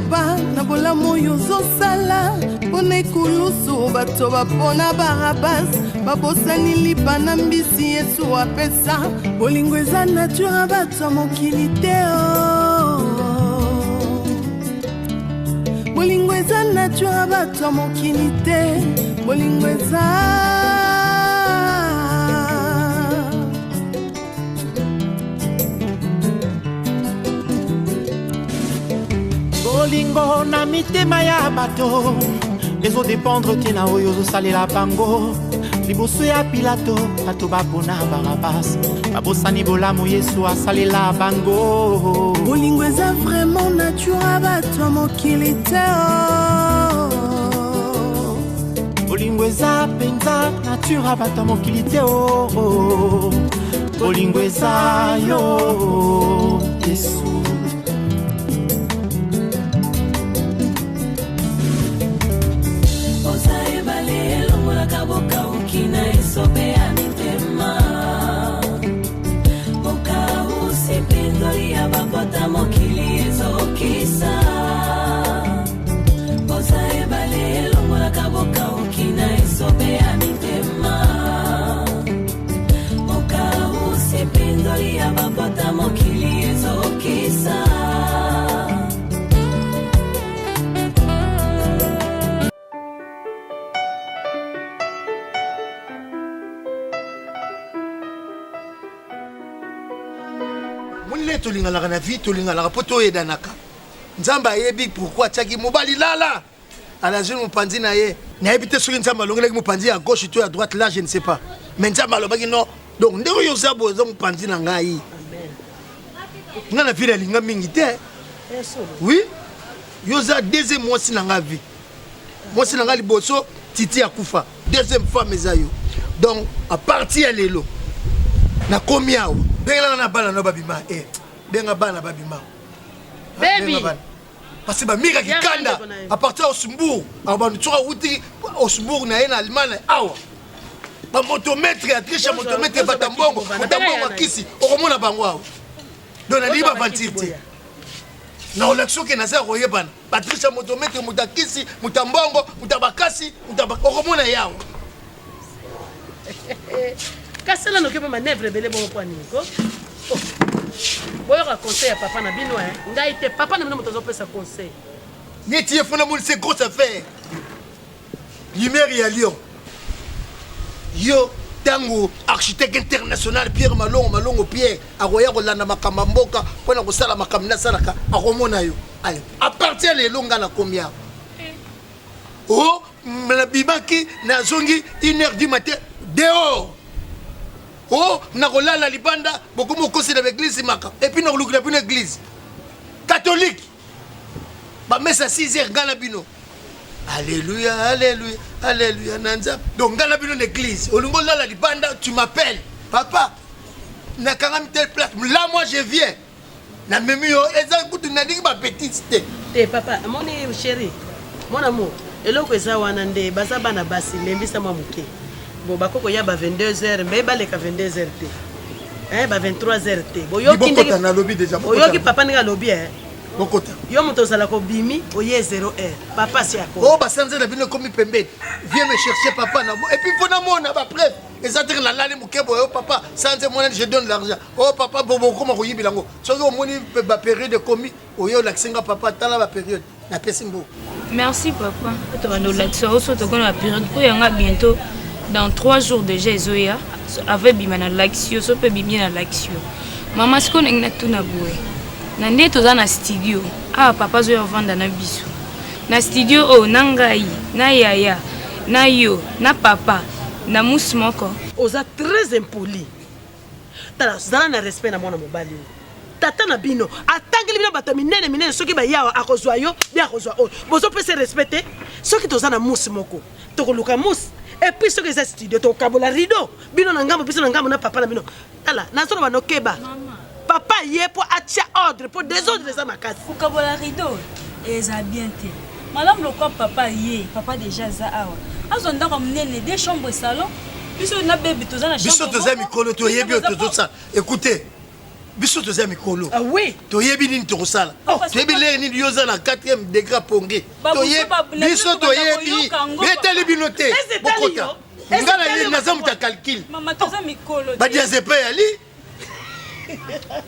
pas na bolamu yozo sala pone kulusu bato bapona barabas babosani lipa na mbisi Yesu apesa bolingo eza nature bato mokili te bolingo eza nature bato mokili te bolingo eza bolingo na mitema ya bato ezo dépendre tina oyo ozosalela bango liboso ya Pilato bato bapona Barabas babosani bolamu Yesu asalela bango bolingo eza vraiment nature bato mokili te bolingo eza penza nature bato mokili te bolingo eza yo Yesu. Boka ukina isobe ya mitema Boka usipindoli ya babota mokili ezokisa Boza ebale longola kaboka ukina isobe ya mitema Boka usipindoli ya babota mokili ezokisa to lingala na vie to lingala poto edanaka nzamba yebi pourquoi tchaki mobali lala ala jeune mopanzi na ye na yebite soki nzamba longelaki mopanzi à gauche to à droite là je ne sais pas mais nzamba lobaki non donc ndeko yo zabo zo mopanzi na ngai amen na vile linga mingi te oui yo za deuxième mois si na nga vie moi si na nga liboso titi akufa deuxième femme ezayo donc à partir lelo na komiao benga na bala no babima benga bana babima baby parce que ba mika kikanda à partir au Sumbourg aba ntsura uti au Sumbourg na ena Allemagne awa ba motomètre ya triche motomètre batambongo motambo kisi okomona bango awa donc na liba vantirte na olaxo ke na za royebana ba triche motomètre mutakisi mutambongo mutabakasi okomona yawa kasela no ke manevre bele bon point niko boyoka conseil ya papa na bino ngai te papa na bino moto azopesa conseil neti efona mo c'est grosse affaire lumière ya Lyon yo tango architecte international Pierre Malongo Pierre akoya kolanda makamba mboka pona kosala makamna salaka akomona yo allez à partir les longa na combien oh na bibaki na zongi 1h du matin dehors. Oh, nakolala libanda beaucoup mokosi na l'église maka et puis nakolukila bino église catholique ba messa 6h ngala bino alléluia alléluia alléluia nanza donc ngala bino l'église olingo lala libanda tu m'appelles papa nakanga telle place là moi je viens na memi yo eza kutu na dingi ba petite te papa moni chéri mon amour eloko eza wana nde baza bana basi lembisa mwa muke bon bakoko ya ba 22h mais ba leka 22h te hein ba 23h te boyoki ndenge na lobby déjà boyoki papa ninga lobby bokota yo moto zala ko bimi oye 0h papa si ako oh ba sanze na bino komi pembeni viens me chercher papa na et puis pona mona ba preuve ezatire la lale mukebo yo papa sanze mona je donne l'argent oh papa bobo koma ko yibilango soki omoni ba période komi oyo la kinga papa tala ba période na pesimbo. Merci papa to bando la tsoso to kona période ko yanga bientôt dans 3 jours déjà Zoya avec bimana l'action so peut bimina l'action maman ce qu'on est tout na boue na ndeto za na studio ah papa Zoya vanda na biso na studio oh nangai na yaya na yo na papa na musmoko oza très impoli tala zana na respect na mwana mobali tata na bino atangeli bino bato minene soki ba yawa akozwa yo bia akozwa o bozo pese respecter soki toza na musmoko tokoluka mus. Et puis ce que c'est studio to kabola rideau bino na ngambo biso na ngambo na papa na bino ala na solo ba nokeba papa yé pour atia ordre pour désordre les amakasi pour kabola rideau et ça bien té madame le quoi papa yé papa déjà za awa azonda comme nene des chambres salon biso na bébé to za na chambre biso to za mikolo to yebi to ça écoutez biso toza mikolo. Ah oui. Toyebi nini tokosala. Toyebi lere nini yoza na 4e degré ponge. Toyebi biso toyebi. Betali binote. Bokota. Ngala ye nazamu ta calcul. Maman toza mikolo. Ba diazepe ali.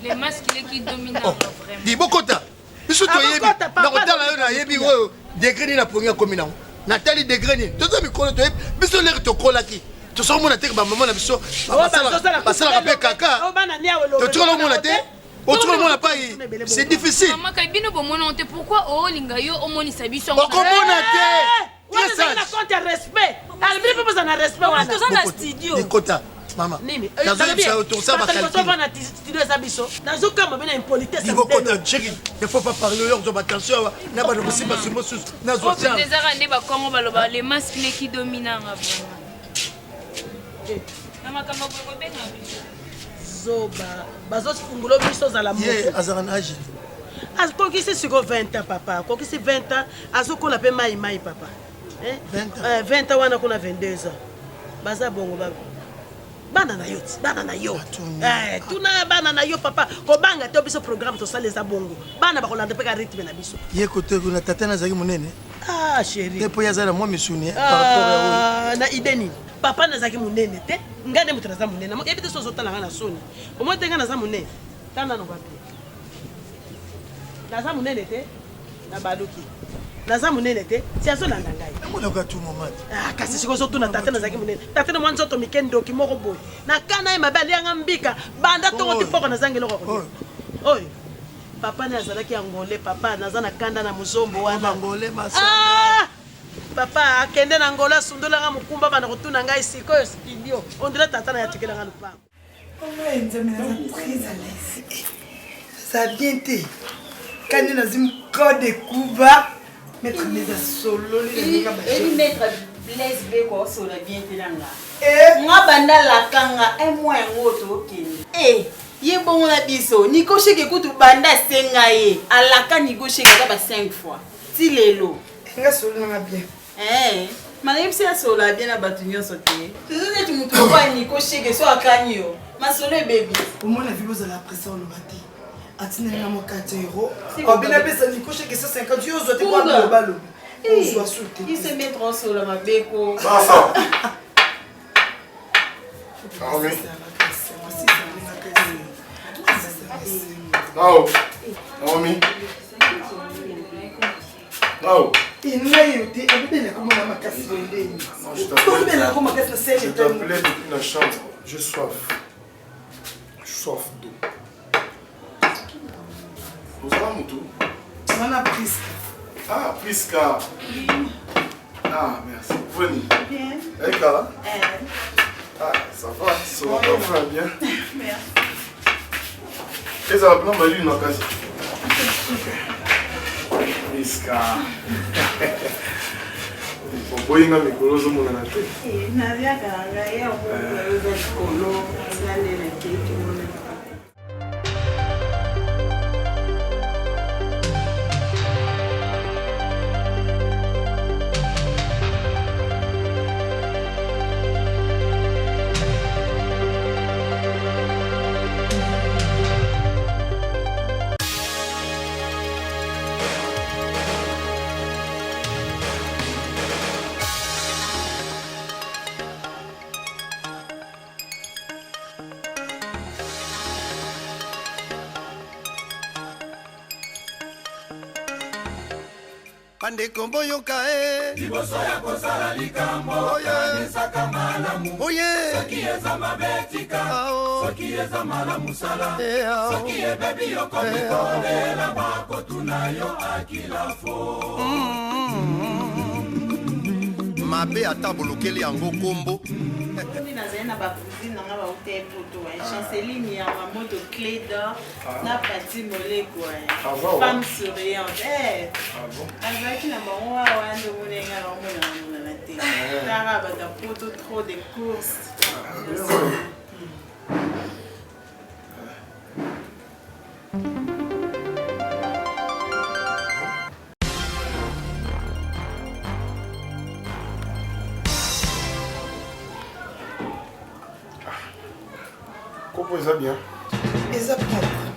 Les masques qui dominent vraiment. Di bokota. Biso toyebi. Na kotala yo na yebi oyo degré ni na ponge komi nango. Nathalie degré ni. Toza mikolo toyebi. Biso lere tokolaki. Tu sors mon attaque, ma maman a vu ça. Passer la rappel caca. Tu trouves mon attaque? Autre monde n'a pas. C'est difficile. Maman, pourquoi oh lingayo au moni sabiso? Comment on a très sage. On a compte respect. Elle pas besoin de respect. On a dans studio. Écoute, maman. Nini. Dans un autour ça va calculer. Dans un studio sabiso. Dans un cas, on a une politesse. Il faut qu'on check. Il faut pas parler aux gens attention. N'a pas de possible parce que moi sous. N'a pas de. Des années ba comment ba les masques qui dominent vraiment. Zoba bazofungula biso zala moto azaranaji azokokisi siko 20 ans papa akokisi 20 ans azokola pe mai papa 20 ans wana kuna 22 ans baza bongo bana na yo tuna bana na yo papa kobanga te biso programme tosaleza bongo bana bakolanda pe ka rythme na biso ye kote kuna tata nazaki munene chérie te yazala moi misuni par rapport na ideni papa nazaki munene te ngane mutu naza munene yebi te sozotala nga na soni omo te nga naza munene tanda no bapi naza munene te na baluki naza munene te si azolanda ngai molaka tu moment kasi sikozotuna tate nazaki munene tate na mwa nzoto mike ndoki moko boye nakana ye mabe alianga mbika banda tongo ti poko nazangi eloko oyo papa ne azalaki ya ngole papa naza na kanda na muzombo wana ngole masanga papa akende na ngolo asundolanga mokumba bana kotuna ngai sikoyo studio on dirait tata na yatikelanga lupango ça bien te kani nazim code kuba mettre mes solo et mettre Blaise Beko solo bien te langa moi banda la kanga un mois ngoto okeni ye bongo na biso niko sheke kutu banda senga ye alaka niko sheke ka ba 5 fois ti lelo nga solo na bien Madame si asola bien na batu nyonso te. Tozone tu mutu kwa niko sheke so akani yo. Masolo e baby. Au moins la vie vous la pression le matin. Atine na mo 4 euros. Au bien pesa niko sheke 150 euros zo te kwa global. On soit sauté. Il se met trop sur la mabeko. Passa. Ah oui. Não. Naomi. Não. Il n'a eu été abandonné comme on a ma casse de ligne. Je t'appelais depuis la chambre. J'ai soif. Soif d'eau. Vous avez mon tour? On a Prisca. Ah, Prisca. Ah, merci. Venez. Bien. Et Kala? Ah, ça va. Ça va bien. Merci. Et ça va bien, ma lune en quasi. Prisca. Boyinga mikolo zo mona na te. Na via kanga ya mo zo kolo na le ke ke mo na. Pande kombo yoka liboso ya kozala likambo kanisaka malamu soki eza mabetika soki eza malamu sala soki ebebi yokomikolela bakotuna yo akilafo mabe ata bolokeli yango kombo Ni nazali na bacousine nanga baute poto Chanceline ya mamoto clé d'or na Pati Moleko femme souriante azalaki na bango awa ndomonenga naomona na te tara bata poto trop de courses Comment ça bien? Et ça propre.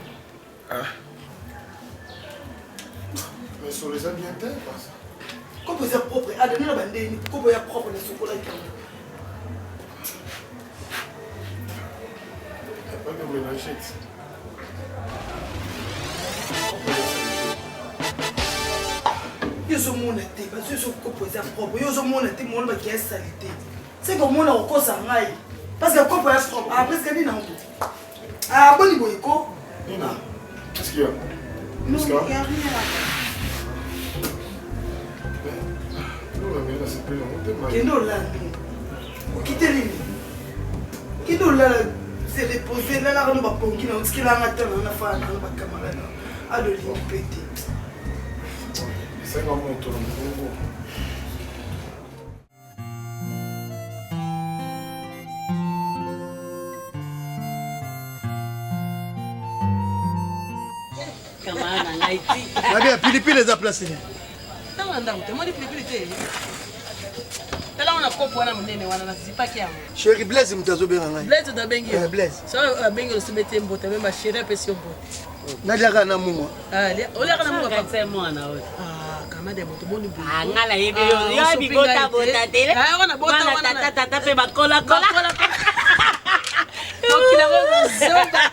Mais sur les ambientels, pas ça. Comment c'est propre? Ah, donner la bande, comment c'est propre le chocolat? Pas de mélanger. Yo zo mona te parce que zo composé propre. Yo zo mona te mona ba qui est salité. C'est comme mona ko sa ngai. Parce que composé propre. Après ce que dit na ngo. Ah boni boyko. Nina. Qu'est-ce qu'il y a? Non, il n'y a rien là. Kendo là. Quittez lui. Kendo là c'est déposé là on va pongi na ski là ngata na fa na ba camarade. A de l'impété. C'est un moment tout le monde. Nadia, pilipili eza place ni. Tala ndako te, moni pilipili te. Tala wana kopo wana munene wana na zipaki yango. Chéri Blaise mutazo benga ngai. Blaise da bengi. Blaise. So bengi le mete mbote même chéri apesi mbote. Nadia kana mumwa. Olia kana mumwa pas c'est moi na. Kama de moto boni bu. Ngala yebe yo bigota bota tele. Wana bota wana tata pe bakola kola. Okila ngo zomba.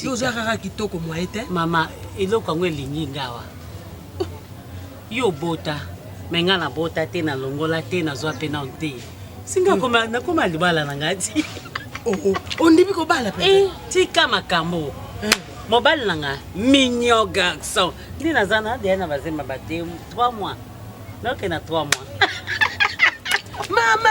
Yoza kaka kitoko mwaete. Mama, eloko ngo elingi ngawa. Yo bota. Menga na bota te na longola te na zwa pe na onte. Singa koma na koma libala na ngati. Ondibi ko bala pe. Tika makambo. Mobile nanga mignon garçon. Ni na zana de na bazema bate 3 mois. Donc na 3 mois. Mama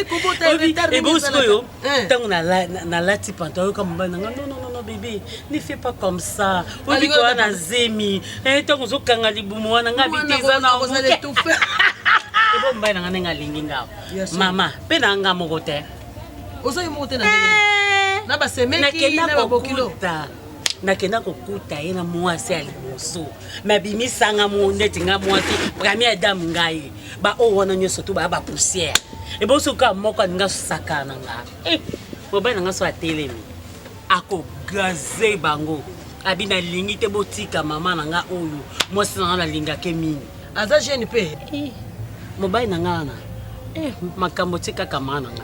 kubota et bosco yo. Tant na lati pantalon comme bana. Non bébé, ne fais pas comme ça. Obi ko na zemi. Tant zo kanga libumu wana ngabite za na tout faire. Ebo mbai na nga lingi ngao. Mama, pe na nga moko te. Ozo yo moko te na ndenge. Na ba semeki na ba bokilo. Nakenda kokuta ye na mwasi ya liboso mabimisanga moneti nga mwasi premier dame ngai ba o wana nyoso to ba poussière e bo soka moko nga sakana nga mobana nga so atelemi ako gaze bango abina lingi te botika mama na nga oyo mwasi na nga linga ke mini aza jeune pe mobana nga na makambo tika kamana nga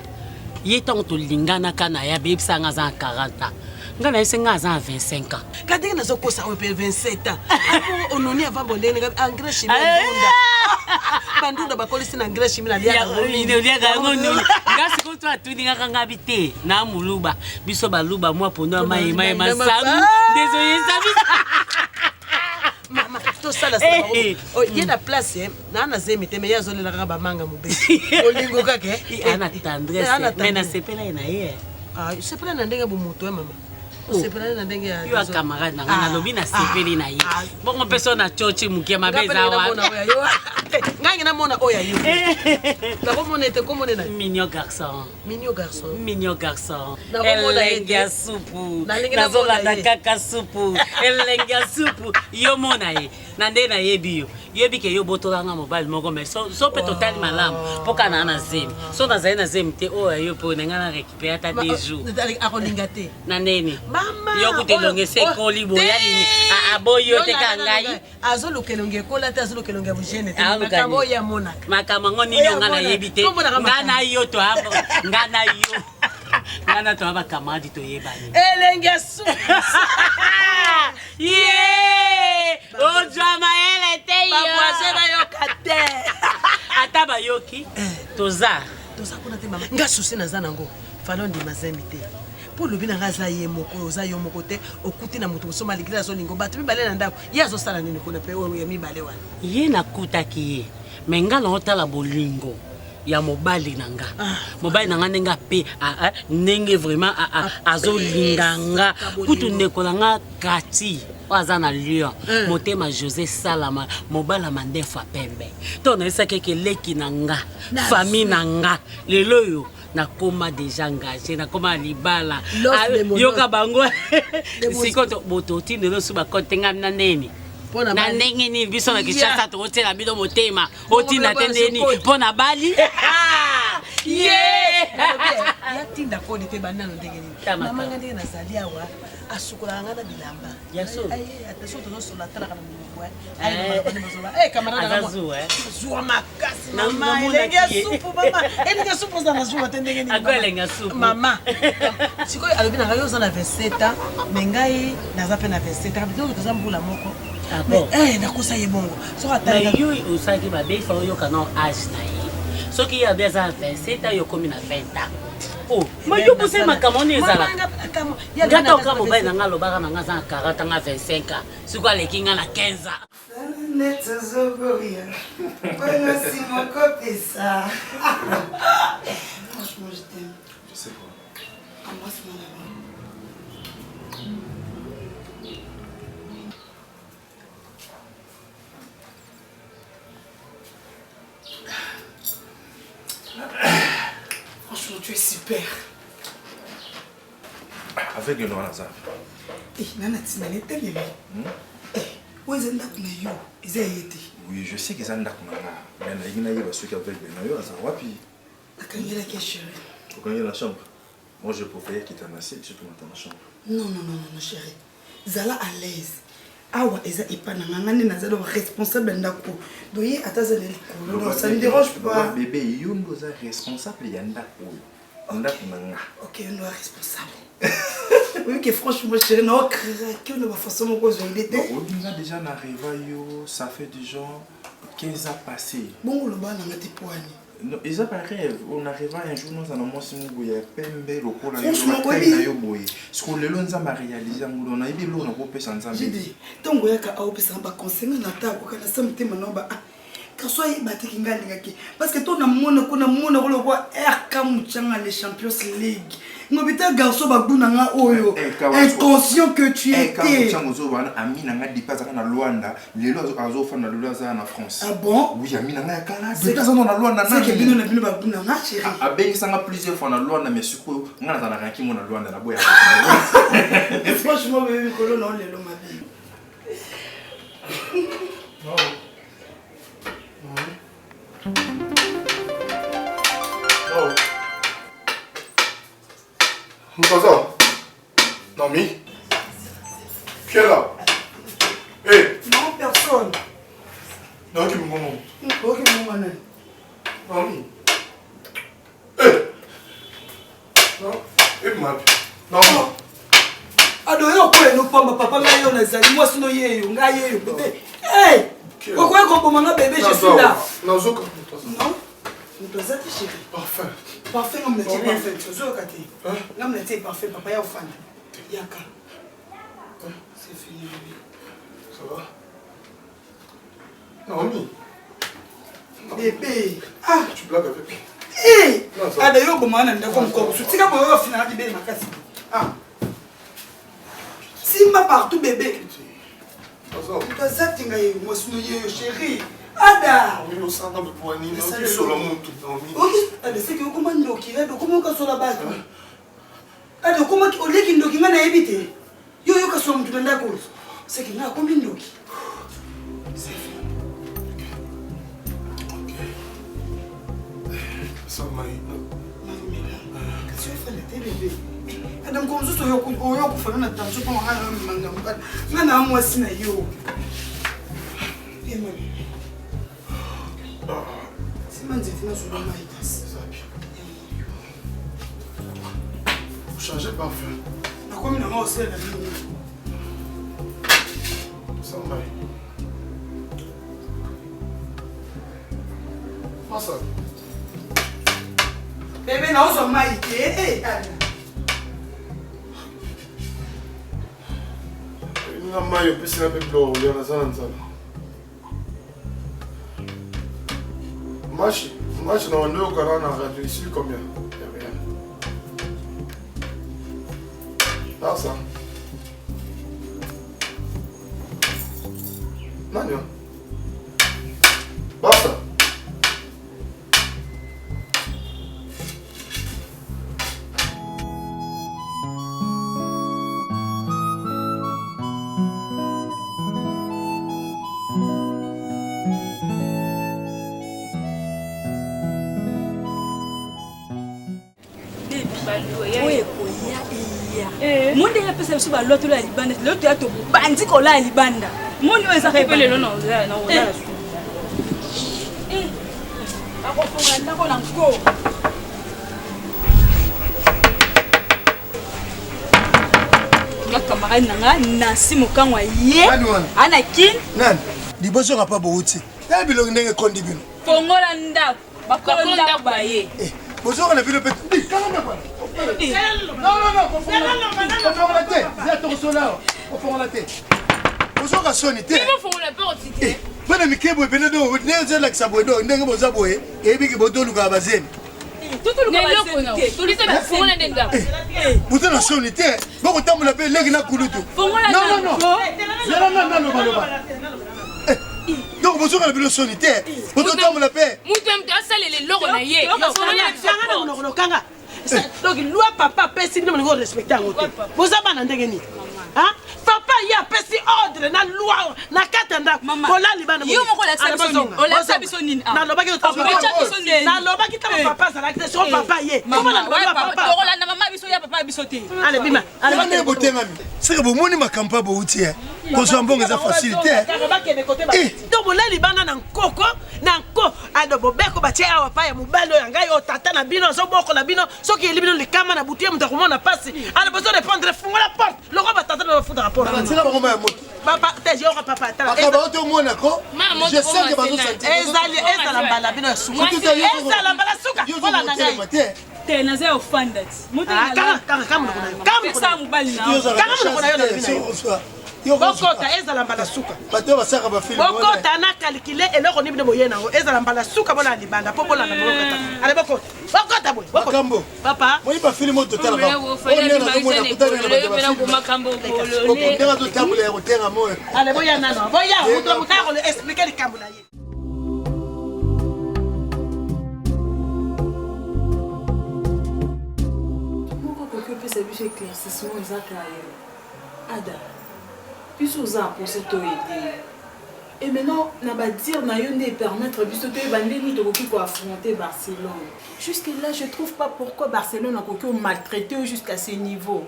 ye tango to lingana kana ya bebisa nga za 40 ans. Ngana isenga za 25 ans. Kadenge na zokosa o pe 27 ans. Apo ononi ava bondene engrais chimie ndunda. Bandunda bakolisi na engrais chimie na lia ngo. Ino lia ngo no. Ngasi ko to atuninga kanga bite na muluba. Biso baluba mwa pondo mai masamu. Désolé sabi. Mama to sala sala. O yena place na zemite me yazolela kaka bamanga mobesi. Olingo kake. Ana tendresse. Mena sepela ina ye. Sepela na ndenge bomoto mama. Sepela na ndenge ya. Yo camarade na ngana lobi na sepeli na ye. Bongo persona chochi mukia mabeza wa. Ngangi na mona oya yo. Na ko monete ko monena. Mignon garçon. Mignon garçon. Mignon garçon. Elengia supu. Nazola na kaka supu. Elengia supu. Yo mona ye. Nande na yebi yo. Yebi ke yo botola nga mobile moko mais so pe total malam. Poka na na zemi. So na zaina zemi te oya yo po ngana récupérer ta 2 jours. Akolinga te. Nandeni. Mama. Yo kutelonge se koli boya ni. Aboyo te kangai. Azolo kelonge kola te azolo kelonge bujene te. Makamo ya mona. Makamo ngoni ngana yebite. Ngana yo to abo. Ngana yo. Ngana to aba kamadi to yebani. Elenga su. Yeah! O drama ele te yo. Babwazena yo kate. Ataba yoki. Toza kuna te mama. Nga susi na zanango. Falondi mazemi te. Po lobi na ngaza ye moko oza yo moko te okuti na mutu so malikira so lingo batu mibale na ndako. Ya zo sala nini kuna pe o ya mibale wana. Ye nakutaki ye. Mengala otala bolingo. Ya mobali nanga. Mobali nanga nenga pe nenge vraiment azo linganga. Kutu nekola nga kati. Wazana Lyon. Motema José Salama. Mobala mandefa pembe. Tona isa keke leki nanga. Famille nanga. Lelo yo. Na koma déjà engagé. Na koma libala. Yoka bango. Sikoto bototi nelo suba kontenga na neni. Na ndenge ni biso na kishasa to otela bido motema oti na tendeni pona bali yeah ya tim ndako oyo mpe banano ndenge nini mamanga ndenge nazali awa asukolaka nga na bilamba attention tozosola talaka na monoko camaradazuwa makasi mama elenge ya supu mama elenge ya supu oza na zuwa te ndenge nini mama sikoyo alobi na ngai oza na 27 ans me ngai naza mpe na 27 ans biloko toza mbula moko nakosa ye bongo soki atayo osalaki mabe ifa oyoka na age na ye soki yabe aza na 27 ans yokomi na 20 ans mayobuse makambo wana ezalaka ngata oka mobali na nga alobaka na nga aza na 40 nga 25 ans siko aleki nga na 15 ans netozokoria bonosi mokopesa franchement je t'aime. Je sais pas. Embrasse-moi d'abord. Franchement, tu es super. Avec le noir Lazare. Nana Tinale, t'es bébé. Où est-ce que tu es? Oui, je sais qu'ils ont d'accord. Mais il y a ceux qui avec le noir Lazare. Wapi? Quand il y a la chérie. Quand il y a la chambre. Moi, je préfère qu'il t'en assiette, surtout dans la chambre. Non, chérie. Zala à l'aise. Awa eza ipana ngangane nazalo responsable ndako. Doye atazale likolo. Ça ne dérange pas. Bébé, yondo za responsable ya ndako. Ndako nanga. OK, on est responsable. Oui que franchement chérie, non que on va façon mon cause il était. On a déjà arrivé yo, ça fait déjà 15 ans passés. Bon le bas na te poani. Non, ils ont pas rêve. On arrive un jour nous allons moi si nous voyons pembe lokola yo boy. Ce que le long ça m'a réalisé on a eu l'eau na kopé sans ça. J'ai dit tongo yaka a opesa ba conseil na ta ko kana samte manoba ka so yi batiki ngali ngaki parce que to na mona ko lo ko RK Muchanga les Champions League. Ngobita garçon baguna nga oyo inconscient que tu étais. RK Muchanga zo bana ami na nga dipaza na Luanda, lelo azo fa na Luanda na France. Ah bon? Oui, ami na nga ya kala. Dipaza na Luanda na. C'est que bino na bino baguna nga chérie. A bengi sanga plusieurs fois na Luanda mais siko nga na na ki mona Luanda na boya. Franchement bébé kolo non lelo ma vie. Non. Oh. Mkaza. Nami. Qui est là? Hé. Non, personne. Non, qui me maman. Ok, maman. Nami. Hé. Non. Hé, ma. Non. Adoyo ko eno pamba papa ngayo na zali moi sino yeyo ngayeyo bébé. Hey! Pourquoi qu'on manga bébé je suis là? Non, Zoko. Non. Nous doit être chérie. Parfait. Parfait comme le type parfait. Zozo kati. L'homme le type parfait papa ya fan. Yaka. C'est fini bébé. Ça va? Naomi. Bébé. Ah, tu blagues avec. Eh! Adoyo ko manga ndako mko. Tika boyo final di bébé makasi. Ah. Simba partout bébé. Moi chérie. Ada. Oui, nous sommes dans le poignet. Nous sommes sur le monde. Ok. C'est que comment ndoki là, comment ka sur la base. Ada comment au lieu qu'il ndoki ngana ebité. Yo ka sur mutu ndako. C'est que na combien ndoki. C'est fini. OK. Ça m'a qu'est-ce que tu fais le bébé? Adam comme ça yo ku fa na tanso ko ngana manga mukana. Ngana moi sina yo. C'est magnifique, sur le maïs. Vous changez de parfum. Comme une maman aussi, elle a dit. Ça va. Massa. Bébé, non, on maïs. Eh, il y a un maillot, puis c'est avec l'eau, il y a la zone. Match na wando ukara na radio ici combien? Il y a rien. Là ça. Nani? Basta. oyo ekoya eya monde yapesa biso balotolo ya libanda loto ya tobandi kola ya libanda moni oyo ezaka epe lelo na akofonga ndako na nko camarade nanga nasi mokango ye ana kin nani liboso nga pa bouti ya bilongi ndenge kondi bino fongola ndako bakolo ndako baye bozoka na bino pete kanga bwana kofongola te zia tokosola kofongola te bozoka soni te bana mikebo ebele do ndenge zelakisa boye do ndenge boza boye eyebiki botoluka bazemi botana soni te bokotambola mpe leki na kulutu donc bozoka na bino soni te bototambola mpe mutu asalele eloko na ye kanga donc loi papa apesi bino molingo respecte yango te boza bana ndenge nini papa ye apesi ordre na loi na kati ya ndako kolali bana nalobaki tama papa azalaki te soko papa ye tokolanda mama biso ya papa biso te ale bima ane botengami seke bomoni makambo ya bouti kozwa mbongo eza facile te to bolali bana na nkoko na nko ado bobeko batie awa pa ya mobali oyo ngai oyo tata na bino azobokola bino soki eli bino likama na butu ye moto akomona pasi ale besoin de prendre fungola porte loko batata na bafuta rapport tina bakoma ya moto papa te yoka papa akaba otomonako je sais que bazosanti ezala mbala bino ya suka ezala mbala suka kola na ngai te naza ya ofanda bokota ezala mbala suka bato basaka bafilme bokota na calcule eloko nini bino boye nango ezala mbala suka bolana libanda mpo bolanda bolokata ale bokota bokota boye makambo papa moyi bafilme oyo totalaka ndenge azotambola ya kotenga moyo ale boya nano boya moto motaya kolo explike likambo na ye opesa biso éclaircissement ezaka yo ada biso oza mposa toyede et maintenant na badire na yo nde permettre biso toyeba ndeni tokoki koaffronter Barcelone. Jusque là je trouve pas pourquoi Barcelone akoki omaltraité jusqu'à ce niveau.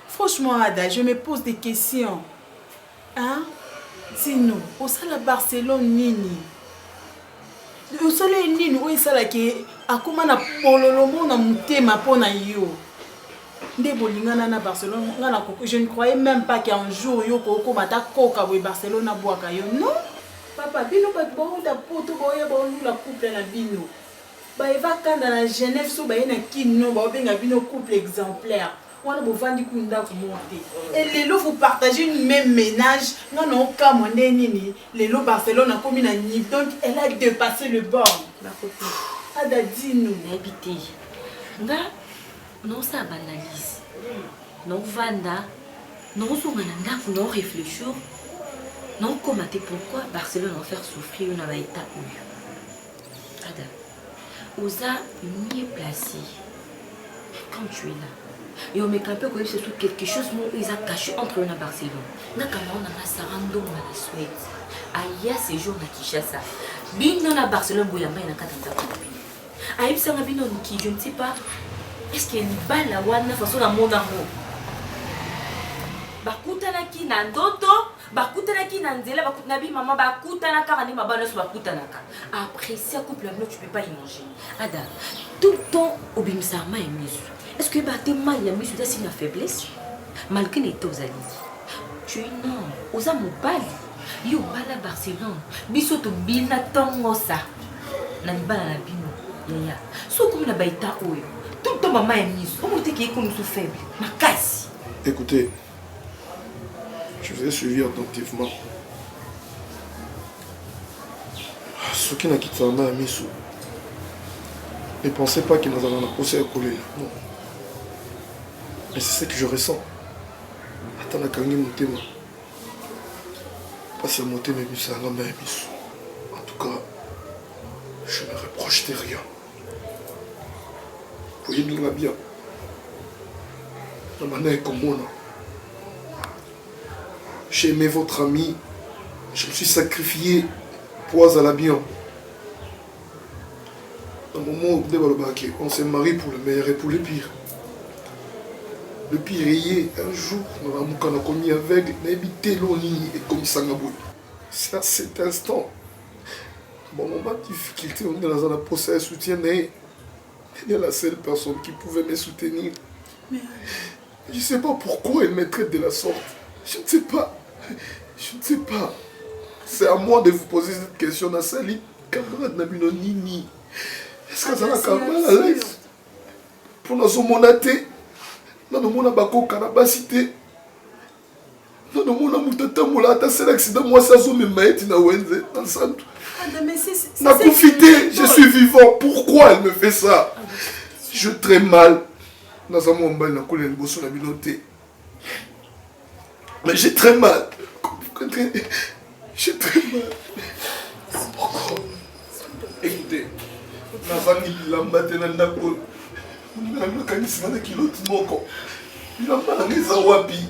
Franchement Ada, je me pose des questions. Hein? Dis-nous, osala Barcelone nini? Osala nini oyo esalaki akoma na pololomo na motema mpo na yo? Na Barcelone, je ne croyais même pas qu'un jour yo koko mata koka boy Barcelone boaka yo. Non. Papa, bino ba bonda poto boya bondu la couple na bino. Ba eva kanda na Genève so ba na kino ba benga bino couple exemplaire. Wana bo vandi kunda ko monter. Et lelo vous partagez une même ménage. Non non ka monde nini. Lelo Barcelone a commis na ni donc elle a dépassé le bord. La copine. Ada dis-nous habiter. Nga non ça banalise. Non vanda, non soumana, non réfléchir, non commenter pourquoi Barcelone va faire souffrir une étape mieux. Ada, osa mieux placé. Quand tu es là, et on me capte que c'est quelque chose qui est caché entre nous et Barcelone. Na camarade na sarando na Suède. Aya ces jours na Kinshasa. Bino na Barcelone boyamba na katata kopi. Aïe ça na bino qui je ne sais pas. Est-ce qu'il y a une balle à wana façon la monde en haut? Bakutanaki na ndoto, bakutanaki na nzela, bakutanabi maman, bakutanaka rani mabana so bakutanaka. Après ça couple là tu peux pas y manger. Ada, tout le temps obimsa ma emisu. Est-ce que baté mal ya misu c'est une faiblesse? Malgré les taux ali. Tu es non, osa mobali. Yo bala Barcelone. Biso to bina tongo ça. Na bala na bino. Yaya. So comme na baita oyo. Tout le temps, maman est mise. Comment tu es comme faible? Ma casse. Écoutez, je vous ai suivi attentivement. Ce qui n'a quitté maman est mise. Ne pensez pas qu'il nous a posé à coller. Non. Mais c'est ce que je ressens. Attends, la kangi monté moi. Pas si monté mais c'est la maman est mise. En tout cas, je ne reproche rien. Voyez-nous là bien. La manière comme moi. J'ai aimé votre ami. Je me suis sacrifié pour la bien. Dans le moment où on s'est marié pour le meilleur et pour le pire. Le pire est, un jour, on a commis aveugle, on a évité l'oni et commis Sangaboui. C'est à cet instant, mon moment de difficulté, on est dans un procès de soutien, elle est la seule personne qui pouvait me soutenir. Mais... je ne sais pas pourquoi elle me traite de la sorte. Je ne sais pas. Je ne sais pas. C'est à moi de vous poser cette question, Nassali. Camarade Nabino Nini. Est-ce que ça va calmer à l'aise? Pour nous monater, nous avons bako kanabasité. Nous avons moutata moulata, c'est l'accident. Moi, ça zo me maïti na wenze, dans santo. N'a profité, je suis vivant. Pourquoi elle me fait ça? Je très mal. Nous avons un bal na coulé le bosso na binoté. Mais j'ai très mal. J'ai très mal. Pourquoi? Écoutez, nous avons mis la matinée na coulé. Nous avons mis la kilo de moko. Nous avons mis la wapi.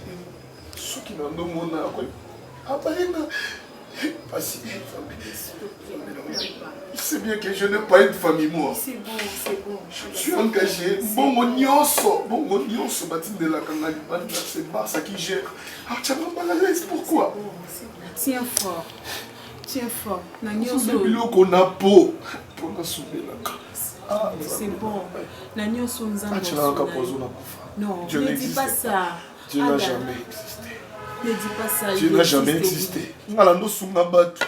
Ceux qui n'ont pas mon arbre. Après, c'est bien que je n'ai pas une famille, moi. C'est bon, c'est bon. Je suis engagé. Bon, mon nyonso, Batine de la Kangali, c'est Barça qui gère. Ah, tu as mal à l'aise, pourquoi? Tiens fort. Tiens fort. C'est bien qu'on a peau pour la soulever la grâce. Ah, c'est bon. La nyonso nous a non, Dieu ne dis pas ça. Dieu n'a jamais existé. Ne dis pas ça. Dieu n'a jamais existé. Ngalando Sungabatu.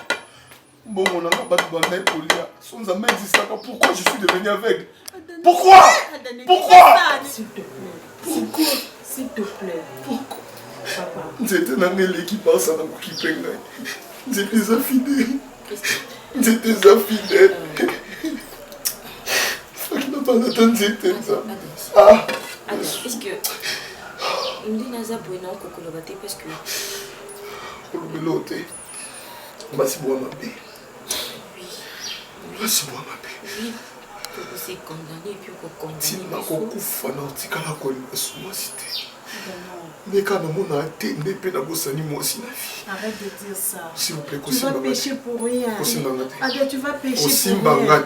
Bon, on a battu Bandai Polia. Son jamais existé. Pourquoi je suis devenu aveugle? Pourquoi? Pourquoi? S'il te plaît. Pourquoi? S'il te plaît. Pourquoi? Papa. J'étais dans l'équipe à Sana Kipenga. J'étais infidèle. J'étais infidèle. Ah. Est-ce que on dit naza boina kokolobate parce que kolobelote basi boa mabe. Oui. Basi boa mabe. Oui. Que c'est condamné et puis qu'on condamne. Si na kokufa na tikala ko suma cité. Mais quand on a été né pe na bosani moi aussi na vie. Arrête de dire ça. S'il vous plaît, tu vas pécher pour rien. Adèle, tu vas pécher pour rien.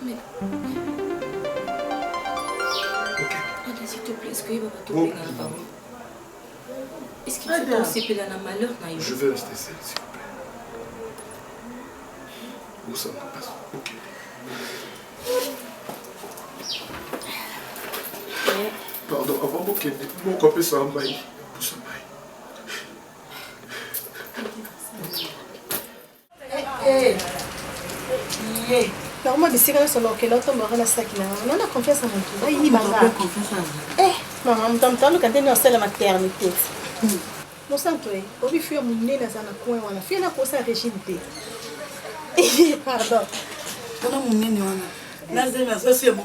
Mais... Adèle, s'il te plaît, est-ce qu'il va pas te payer la parole? Est-ce qu'il faut t'occuper dans le malheur? Je vais rester seul, s'il vous plaît. Où ça me passe? Ok. Pardon, avant que mon copé soit en bail. Pousse en bail. Normalement, je suis là sur l'autre, l'autre me rend ça qui n'a pas confiance en moi. Il m'a pas confiance en moi. Maman, je t'entends quand tu es dans la maternité. Mon sang, toi, au bout de mon nez dans un coin, on a fait la course à régime. Pardon. Pendant mon nez, on a fait la société.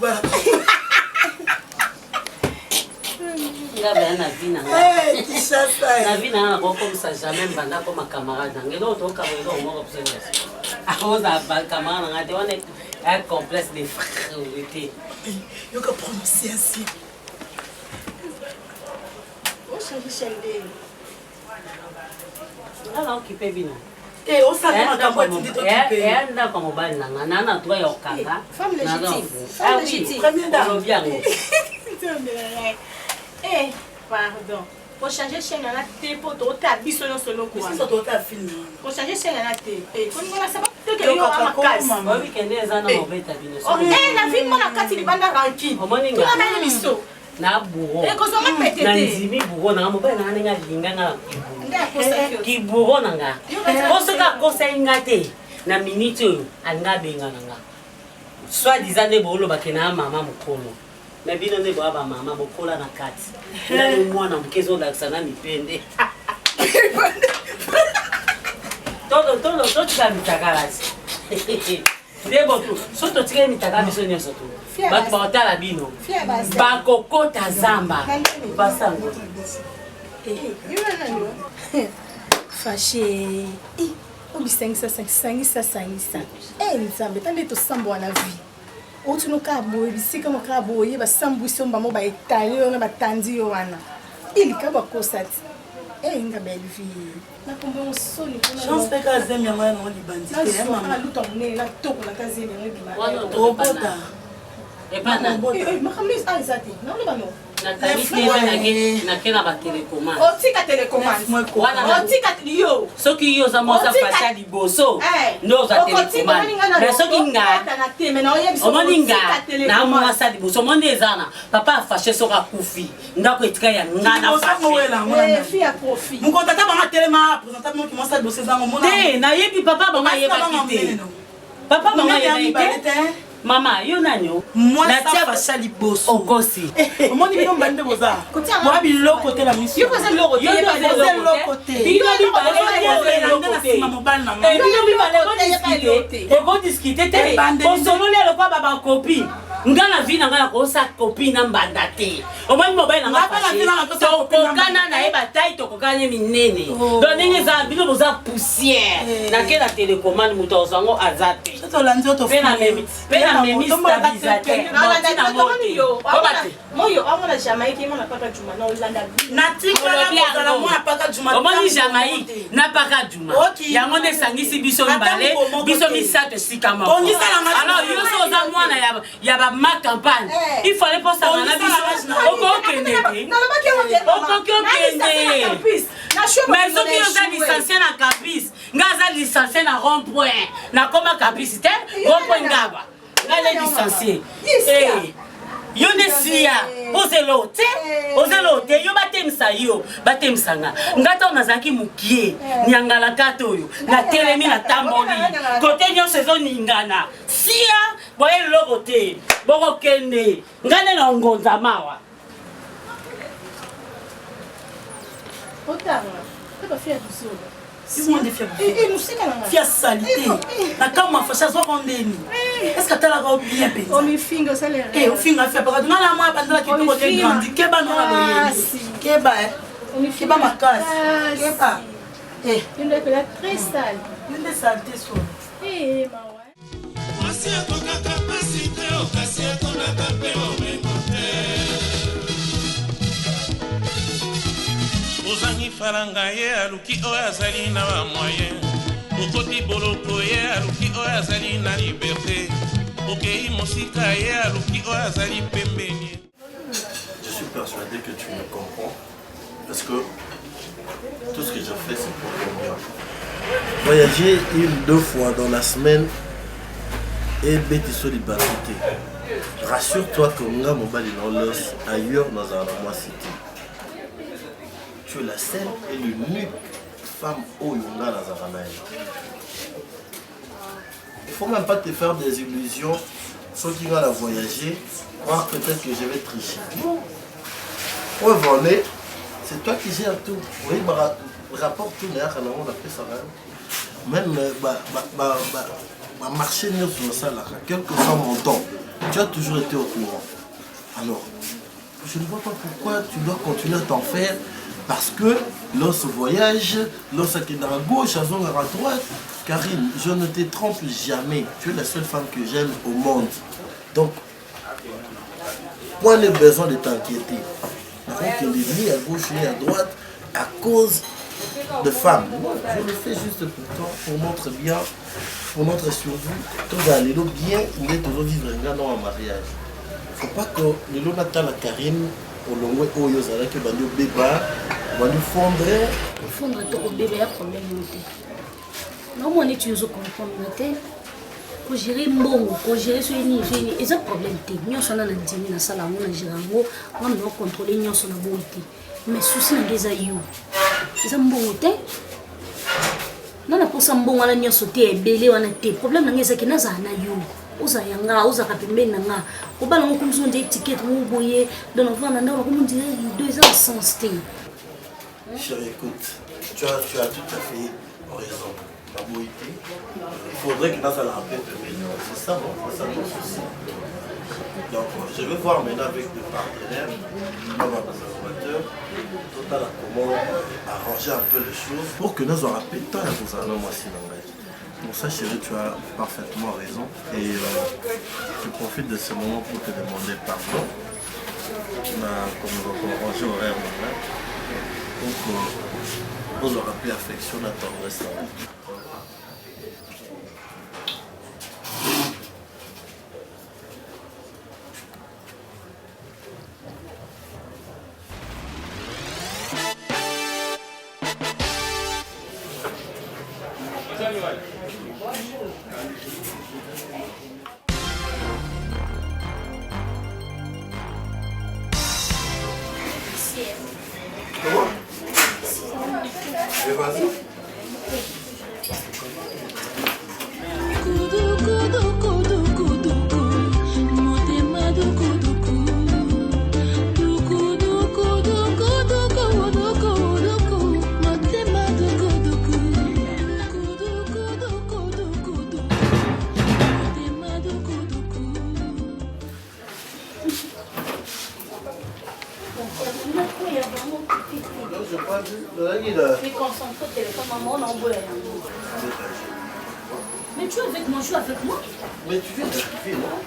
La vie n'a pas comme ça, jamais comme un camarade. Un complexe de frérité. Il faut prononcer ainsi. Alors, occupé bien. Et on s'en va à moitié de t'occuper. Et là, comme on va nana, toi, au Canada. Femme légitime. Femme légitime. Première dame. Eh, pardon. Pour changer chaîne à la thé, pour t'ôter à bisson solo quoi. Si ça doit être fini. Pour changer chaîne à la thé. Eh, faut nous la savoir que yo a ma case. Oui, qu'elle est en mauvaise habitude. Oh, eh, la vie, mon la carte, il bande ranking. Au moins, tu la mets bisso. Na bourreau. Et qu'on s'en met pété. Na nzimi bourreau na mobile na nga linga na. Ki bourreau na nga. Ko se ka conseil ngate na minute anga benga na nga. Soit disant ne bolo bakena mama mukolo. Mais bino ne baba mama bokola na kati. Na ni mwana mkezo la sana mipende. Todo tika mitakalasi. Debo tu, soto tika mitaka biso nyoso tu. Batu baotala bino. Bakokota zamba. Basango. Fâché. Obisangisa. Eh, nzambe, tande to sambo na vie. Otu no kabo, bisika mo kabo, ye ba sambu somba mo ba etali na batandi yo wana. Ili kaba kosati. Eh, nga belle vie. Na kombe on soni kuna. Chance pe ka zemi yango na libandi. Na luto mne na toko na kazi yango libandi. Robota. epana makamisi aizati naoleba no nakena batelécommande otika télécommande yo soki yo oza mwasa fasha liboso nde oza télécommande mais soki nga omoni nga na mwasa liboso omoni eza na papa afashe soki akufi ndako etika ya nga na mokotata banga telema présenta moki mwasa liboso ezango te nayebi papa banga yebaki te papa banga yebaki te Mama, yo nanyo. Moi ça fasha liboso. Okosi. Omoni bino mbande boza. Moi bilo côté la mission. Yo koza lo côté. Yo lo côté. Bino bi discuter te. On solo le quoi baba copine. Nga na vie na nga ko sa copine na mbanda te. Omoni mobile na nga fashe. Tokokana na eba tai tokokanye minene. Donc ndenge za bino boza poussière. Na ke la télécommande muto ozango azate. To lanzo to pena memi. Memi stabilisateur. Moyo amona Jamaïque mona paka Juma na Olanda. Natika na kozala mwa paka Juma. Omoni Jamaïque na paka Juma. Yango ne sangisi biso mbale, biso misato sikama. Alors yo so za mwana ya ba ma campagne. Il fallait pas ça na biso. Okokende. Okokende. Mais soki yo za licencié na Caprice, nga za licencié na rond-point. Na koma Caprice te, rond-point ngaba. Allez licencier. Yo ne siya, ozelo te, yo batemisa yo, batemisanga. Ngata onazaki mukie, nyangala kato yo, na telemi na tamboli. Kote nyo saison ningana. Siya, boye logo te, boko kende. Ngane na ngonza mawa. Otanga, teba fia du fia salité na kama fasha zo kondeni est-ce que tala ka bien pe o mi fingo salere o finga fia parce que na moi bandela ki to ko grandi keba no na keba o mi keba makasi keba une de la très sale une de saleté so mawa Mwasi akoka kapasite okasi akonaka pe omekote Ozangi faranga ye aluki oyo azali na bamoyen okoti boloko ye aluki oyo azali na liberté okei mosika ye aluki oyo azali pembeni. Je suis persuadé que tu me comprends parce que tout ce que je fais c'est pour ton bien. Voyager 1-2 fois dans la semaine et bêter sur liberté. Rassure-toi que nga mobali na los ailleurs dans la cité. Tu es la seule et l'unique femme au Yunga dans Zaranaï. Il ne faut même pas te faire des illusions. Ceux qui vont la voyager, croire peut-être que je vais tricher. Non. Pour voler, c'est toi qui gères tout. Oui, rapport tout d'ailleurs, on a fait ça. Même marcher sur le salaire, quel que soit mon temps, tu as toujours été au courant. Alors, je ne vois pas pourquoi tu dois continuer à t'en faire. Parce que lorsque voyage, lorsque tu es à gauche, à droite, Karine, je ne te trompe jamais. Tu es la seule femme que j'aime au monde. Donc, point de besoin de t'inquiéter. Donc, il est ni à gauche ni à droite à cause de femmes. Non, je le fais juste pour toi, pour notre bien, pour notre survie. Tout aller bien, il est toujours vivre un mariage. Il ne faut pas que nous n'attendons la Karine. Olongwe oyo zalaki bandi obeba bandi fondre to obeba ya problème yote non moi tu zo comprendre te ko gérer mbongo ko gérer so ni eza problème te nyonso na ndimi na sala ngo na gérango ngam no contrôler nyonso na bonté mais souci na ngeza yo eza mbongo te nana posa mbongo ala nyonso te ebele wana te problème na ngeza ki na za na yo uza yanga uza kapembeni na nga obala ngo kumso nde ticket mo boye dans vendre na ko dire 2 ans sans stay. Chérie, écoute, tu as tout à fait raison. La beauté, il faudrait que ça la rappelle de millions. C'est ça, c'est ça ton souci. Donc, je vais voir maintenant avec des partenaires, comme un conservateur, total à comment arranger un peu les choses pour que nous aurons plus de temps à vous en avoir aussi dans la vie. Pour ça, chérie, tu as parfaitement raison. Et je profite de ce moment pour te demander pardon. Comme nous avons rangé horaire maintenant. Donc, nous aurons plus affection à tendresse. Comment? Mais vas-y. Mais concentre au téléphone, maman, on envoie. Mais tu es avec moi, je suis avec moi. Mais tu viens d'arriver, non?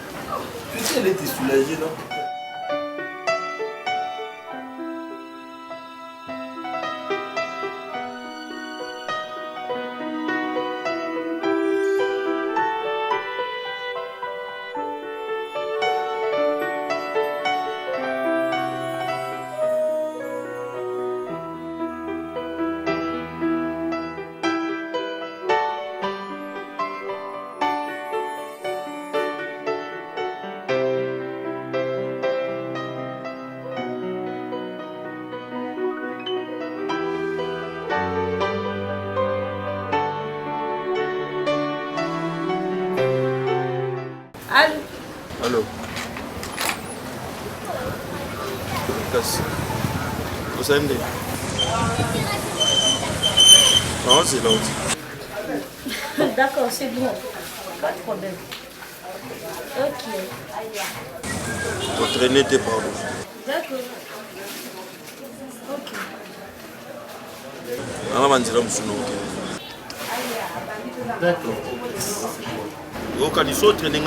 Tu sais, elle était soulagée, non? Allô? Allô? Casse. Vous savez? Non, c'est l'autre. D'accord, c'est bon. Pas de problème. Ok. Pour traîner tes parents. D'accord. Ok. On va dire D'accord. Quand ils sont traînés,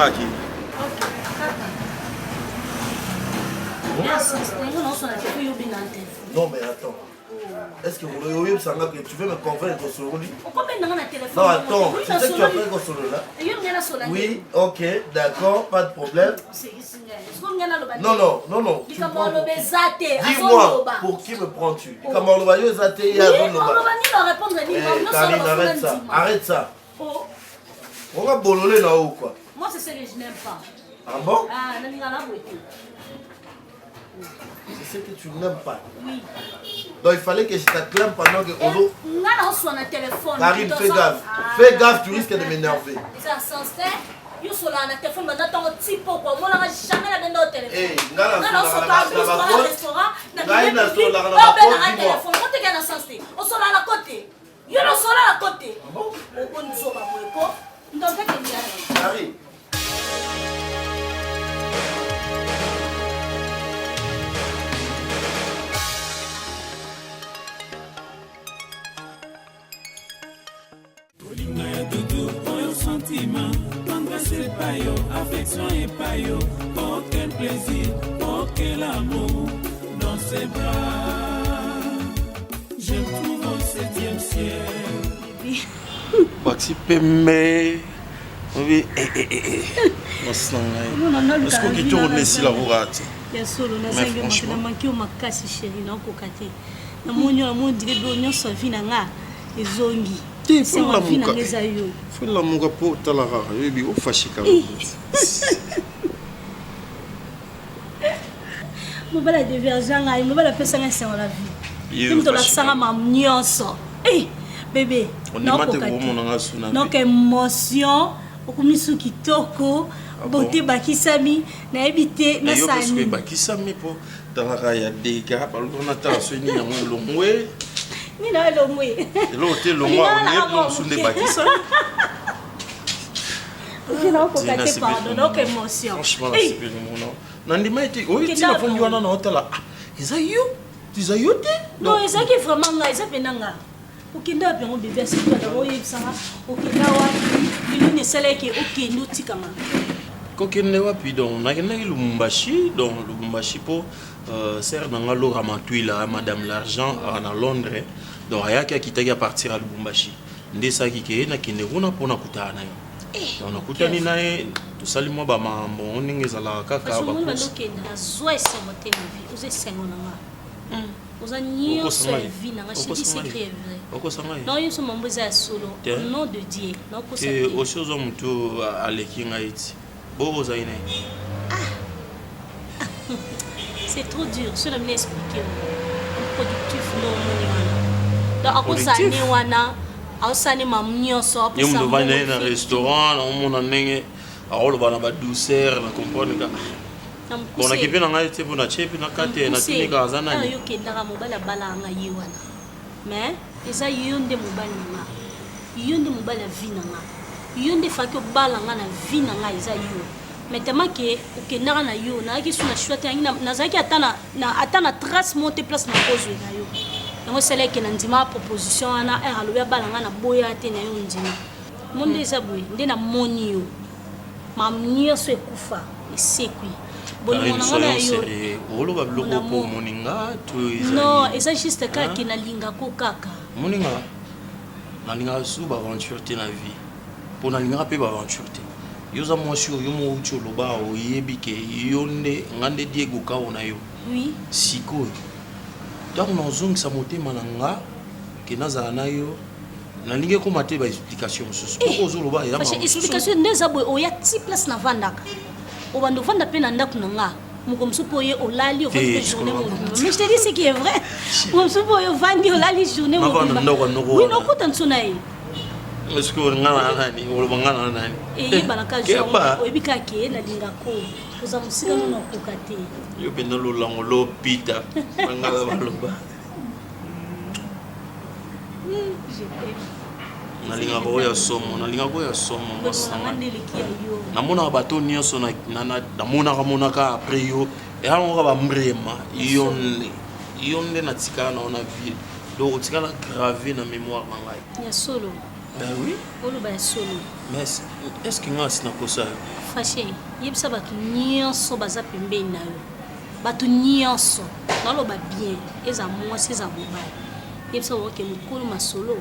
non, mais attends. Est-ce que vous voyez ça que tu veux me convaincre sur lui? Non, attends, c'est ça que tu appelles sur le là? Oui, ok, d'accord, pas de problème. Non. Tu prends dis-moi, pour qui me prends-tu? Karine, arrête ça, arrête ça. On va bololer là-haut quoi. Moi, c'est ce que je n'aime pas. Ah bon? Ah, c'est ce que tu n'aimes pas. Oui. Donc il fallait que je t'acclame pendant que Odo. Téléphone. Karine, fais gaffe. Fais gaffe, tu risques de m'énerver. C'est sincère. Yo sola na téléphone maintenant ton petit pot quoi. Moi là jamais la bendo téléphone. Eh, ngala na restaurant na téléphone. Quand tu gagnes sincère. On sola la côté. Yo no sola la côté. Bon, on so ba boyko. Donc que bien. Karine. Sentiment, tendresse et paillot, affection et paillot, aucun plaisir, aucun amour dans ses bras. Je trouve au 7e ciel. Maxi Pembe. Oui, est-ce que tu tournes ici la rourate? Bien sûr, on a 5 ans, on a manqué au macassi chéri, non, cocaté. Na monyo, mon dirait, on s'en vit nanga, et zongi. C'est ma vie dans les aïeux. Faut la monga pour talara, oui, au fâché quand Mon bel divergent, il me va la personne à la vie. Il me la sang ma nyonso. Eh, bébé. Non, donc émotion, okumisu kitoko, beauté bakisami, na éviter na sani. Yo bakisami pour talara ya dégâts, parce qu'on a ta soigné en longwe. Ni na longwe. L'autre longwa on est pour sunde bakisami. Je n'en peux pas te pardonner, donc émotion. Franchement, là, c'est plus le moment. Nandima était. Oui, tu l'as fondu en un hôtel là. Ils ont eu. Ils ont eu. Non, ils ont qui vraiment là, ils ont fait nanga. Okinda bien on bébé, c'est pas d'abord il s'en va. Okinda wa, il ne sait que ok nous tikama. Kokene wa puis donc na kena Lubumbashi, donc Lubumbashi pour serre dans le ramatui là madame l'argent à Londres. Donc aya qui kitaki à partir à Lubumbashi. Ndesa ki ke na kene kuna pona kutana yo. On a coupé nae tout ça moi ba mambo on ngezala kaka ba ko so na zoe se moté vie vous êtes na vous a nié sur vie na chidi secret vrai non yo so mambo za solo au nom de Dieu non ko ça et au chose mtu alekinga iti bo za ine c'est trop dur je ne me expliquer productif no moni wana donc akozani wana aosani mam nyonso yo mdo vanda na restaurant na omona ndenge aoloba na badouceur na comprendre ka bon na kipe na ngai te bona chepe na kate na tinika aza nani yo kendaka mobala balanga ye wana mais eza yo nde mobali nanga yo nde mobali ya vie nanga yo nde faki obalanga na vie nanga eza yo mais tellement que okendaka na yo nayaki so na choix te yangi nazalaki ata na trace monte place na kozwe na yo yango esalaki na ndima proposition wana ere alobi abalanga na boya te na yo ndima mo nde eza boye nde namoni yo mam nyonso ekufa esekwi bolingo nanga na yo oloba biloko po moninga to non eza juste kaka nalingako kaka moninga nalingaka su baaventure te na vie mpo nalingaka mpe baaventure te yo za mwasi oyo mouti oloba oyebi ke yo nde nga nde diego kao na yo sikoyo ntango nazongisa motema na nga ke nazala na yo nalingi ekoma te baexplication mosusu po ozoloba explication nde eza boye oya ti place na vandaka obanda ovanda mpe na ndako na nga moko mosusu mpo oye olali ovandi mpe journée mobimba mais je te dis ce qui est vrai moko mosusu mpo oye ovandi olali journée mobimba wi nokuta nso na ye est-ce que on a nani oloba nga na nani eyebanaka genre oyebi kaka ye nalingako oza mosika nono okoka te yo mpe nololango lopita bangala baloba nalingaka oyo ya somo nalingaka oyo ya somo namonaka bato nyonso namonaka apres yo eyangoka bambrema yo nde natikala na ona vie donc otikala grave na mémoire na ngai ya solo. Ben oui. Oloba ya solo. Mais est-ce que nga sina kosa? Fâché, yebisa batu nyonso baza pembeni na yo. Batu nyonso naloba bien, eza mwasi eza mobali. Yebisa woke mukulu masolo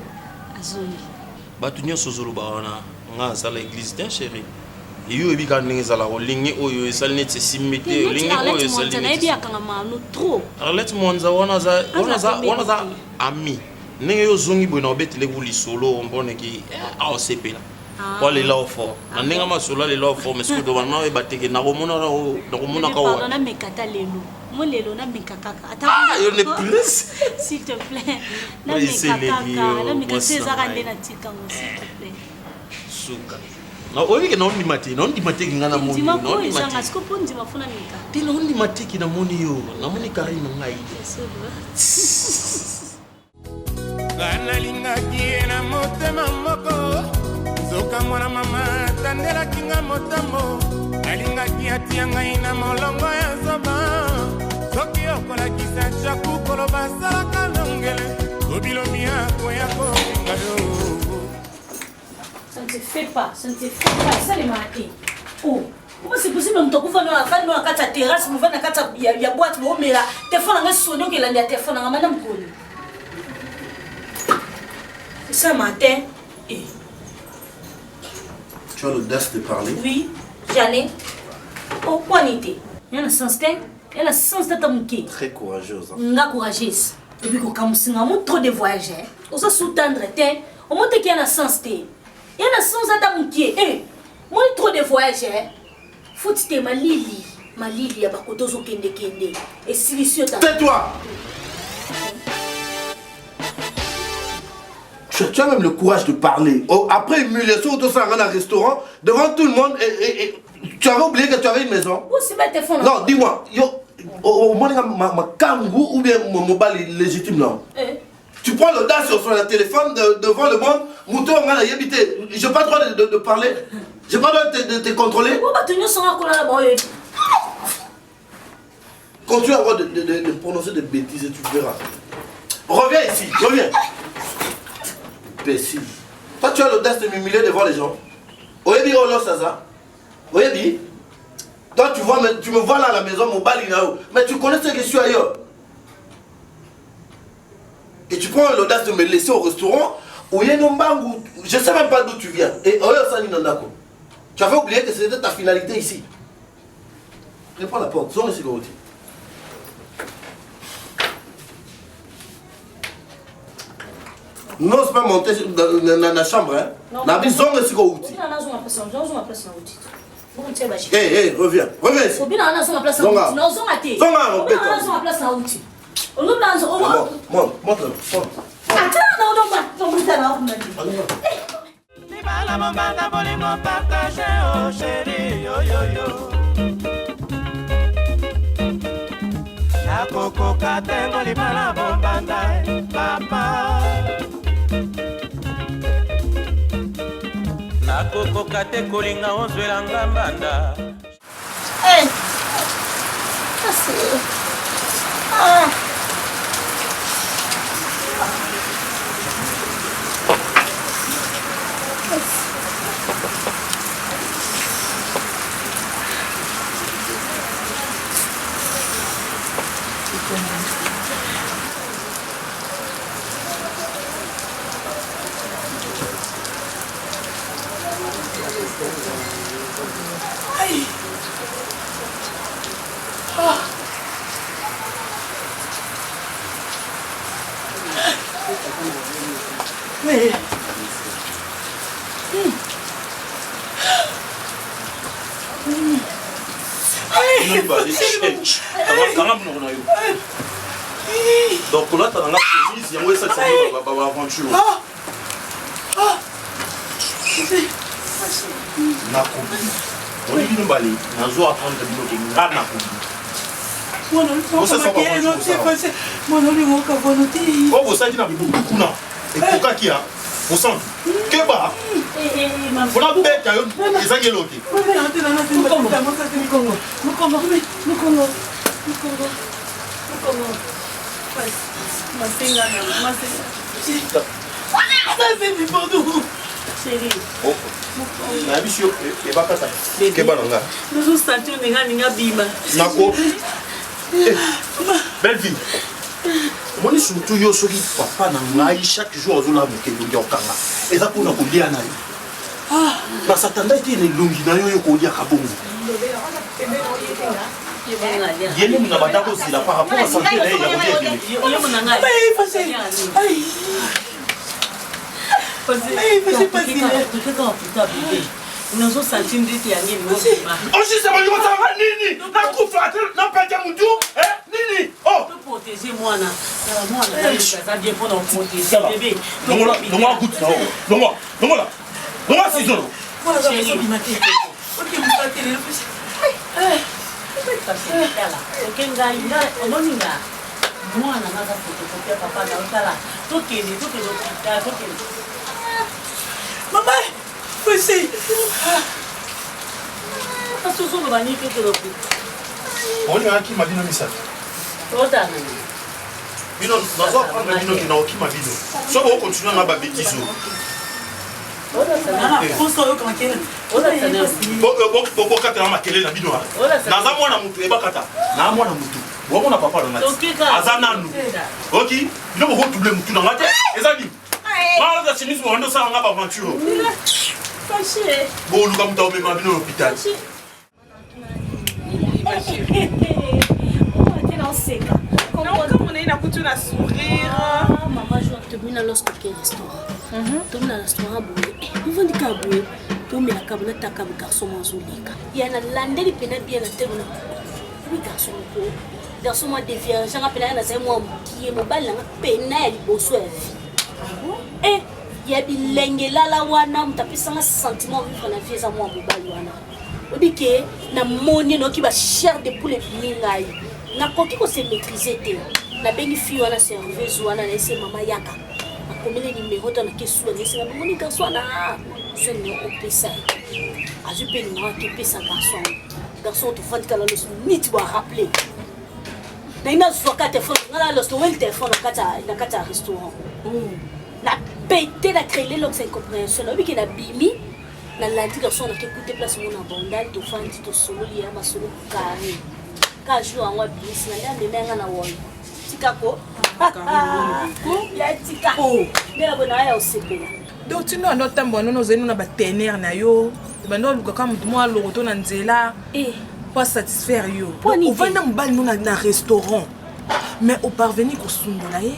azoli. Batu nyonso zoloba wana nga azala église ten chéri. Yo ebika ndenge ezala kolingi oyo esali neti esimite olingi oyo esali neti akanga manu trop. Arlette Mwanza wana za ami. Ndenge yo zongi boye na obetele ku lisolo ombone ki aosepela po alela ofort na ndenge masolo alela ofort mais soki dobana na ebateke nakomona ka wa na mekata lelo mo lelo na mekaka ata yo ne plus s'il te plaît na mekaka ezaka nde na tika ngo s'il te plaît suka na oyi ke na ondi mateki ngana moni no ondi mateki siko po ndima funa meka tino ondi mateki na moni yo na moni kari na ngai nalingaki ye na motema moko nzoka mwana mama tandelaki nga motambo nalingaki atia ngai na molongo ya zoba soki okolakisa chaku koloba asalaka nongele obilomi yako ya kolinga yo. Ça ne te fait pas, ça les maté. Oh, comment c'est possible que tu vas faire dans la terrasse, tu vas dans la boîte, tu vas mais là, téléphone nga sonné que la téléphone nga madame Koli. Ce matin, tu as l'audace de parler? Oui, j'en ai. Oh, quoi n'était? Il y a un sens de, il y a un sens de t'amouquer. Très courageuse. Nga courageuse. Et puis quand on s'est trop de voyager, on s'est sous-tendre, on monte qu'il y a un sens de. Il y a un sens de t'amouquer. Moi trop de voyager. Faut que tu ma Lili, il y a pas de kende. Et si tais-toi. Tu as même le courage de parler. Oh, après humiliation, tout ça, dans un restaurant, devant tout le monde, et tu avais oublié que tu avais une maison. Où c'est ma téléphone? Non, dis-moi, au moins ma kangou ou bien mon mobile légitime, non? Tu prends l'audace sur le téléphone devant le monde, mouton, on a habité. J'ai pas le droit de parler. J'ai pas le droit de te contrôler. Continue à avoir de prononcer des bêtises et tu verras. Reviens ici, reviens. Imbécile. Toi, tu as l'audace de m'humilier devant les gens. Oyebi, Olo Saza. Oyebi. Toi, tu me vois là à la maison, mon balinao. Mais tu connais ce que je suis ailleurs. Et tu prends l'audace de me laisser au restaurant. Je ne sais même pas d'où tu viens. Et Oyo Sani Nandako. Tu avais oublié que c'était ta finalité ici. Réponds la porte. Zone sécurité. Non, c'est pas monter dans la chambre, hein. La maison est sur le outil. Hé, reviens ici. Libala mobanda bolingo partage oh chéri yo yo yo. Nakokoka tengo libala bombanda papa. Nakokoka te kolinga ozwela ngambanda. Eh. Kasi. Ah. Ai. Ah. Mais donc là tu as la chemise yango esa ça va aventure na kobi on dit nous bali na zo attendre bino ke ngana kobi oh vous savez na bibu kuna et koka kia au centre keba fona beta yo ezangi loki belle vie moni surtout yo soki papa na ngai chaque jour ozona mokendo okanga eza mpona kolia na yo basatanda ete elongi na yo kolia kabongo yene muna bata kozila par rapport à santé na ye ya kolia nous avons senti une déti à Nini. Oh, si c'est moi, je Nini. Na kufa, na pete mutu. Nini. Oh. Tu protéger moi là. Moi là, ça bien pour nous protéger bébé. Non là, non là, goûte là. Non là, non là. Non là, c'est ça. Voilà, ça me matin. OK, vous partez le plus. OK, ngaïna, on va ninga. Moi na maza photocopier papa na otala. Toke l'hôpital, toke. Maman. Merci. Parce que vous avez dit que l'hôpital. On est qui m'a dit non misa. Otala. Bino, na zo prendre bino qui na oki ma bino. So on continue na ba bêtise. bokatela makele na bino naza mwana mutu ebakata na mwana mutu bomona papa na ngati aza nanu oki bino bokotouble mutu na ngati eza nini mala chemise bondo sala nga baventure boluka mutu omema bino l'hôpital Comme on est là, tu as sourire. Maman, je te mets dans le restaurant. Tu mets dans le restaurant, tu vas dire que tu mets la cabane, tu as un garçon mazulika. Il y a un landé qui pénètre bien la tête. Oui, garçon, garçon, moi, défiant. Je rappelle à la moi qui est mobile, pénètre, beau soir. Et il y a des lengues là, là, wana, tu as plus un sentiment vivre la vie à moi mobile, wana. On dit que na monnaie qui va cher de poules mingai. Na koki ko se maîtriser te na bengi fi wana serveuse wana na ese mama yaka akomele numéro to na kesu na ese na moni garçon na ce n'est au pesa azu pe ni ke pesa garçon to fandi kala lo nit bo rappeler na ina zoka téléphone ngala lo sto wel téléphone na kata restaurant na pété la créer l'ox incompréhension obi ke na bimi na landi garçon na ke écouter place mon abondal to fandi to solo liya masolo carré quand je en vois bien si la même mère na won tikako ya tikako ndela bona ya osepela donc tu n'as pas bon nous zenu na ba tener na yo bando luka kama moi loto na nzela pas satisfaire yo on va na mbali nous na restaurant mais au parvenir ko sundola ye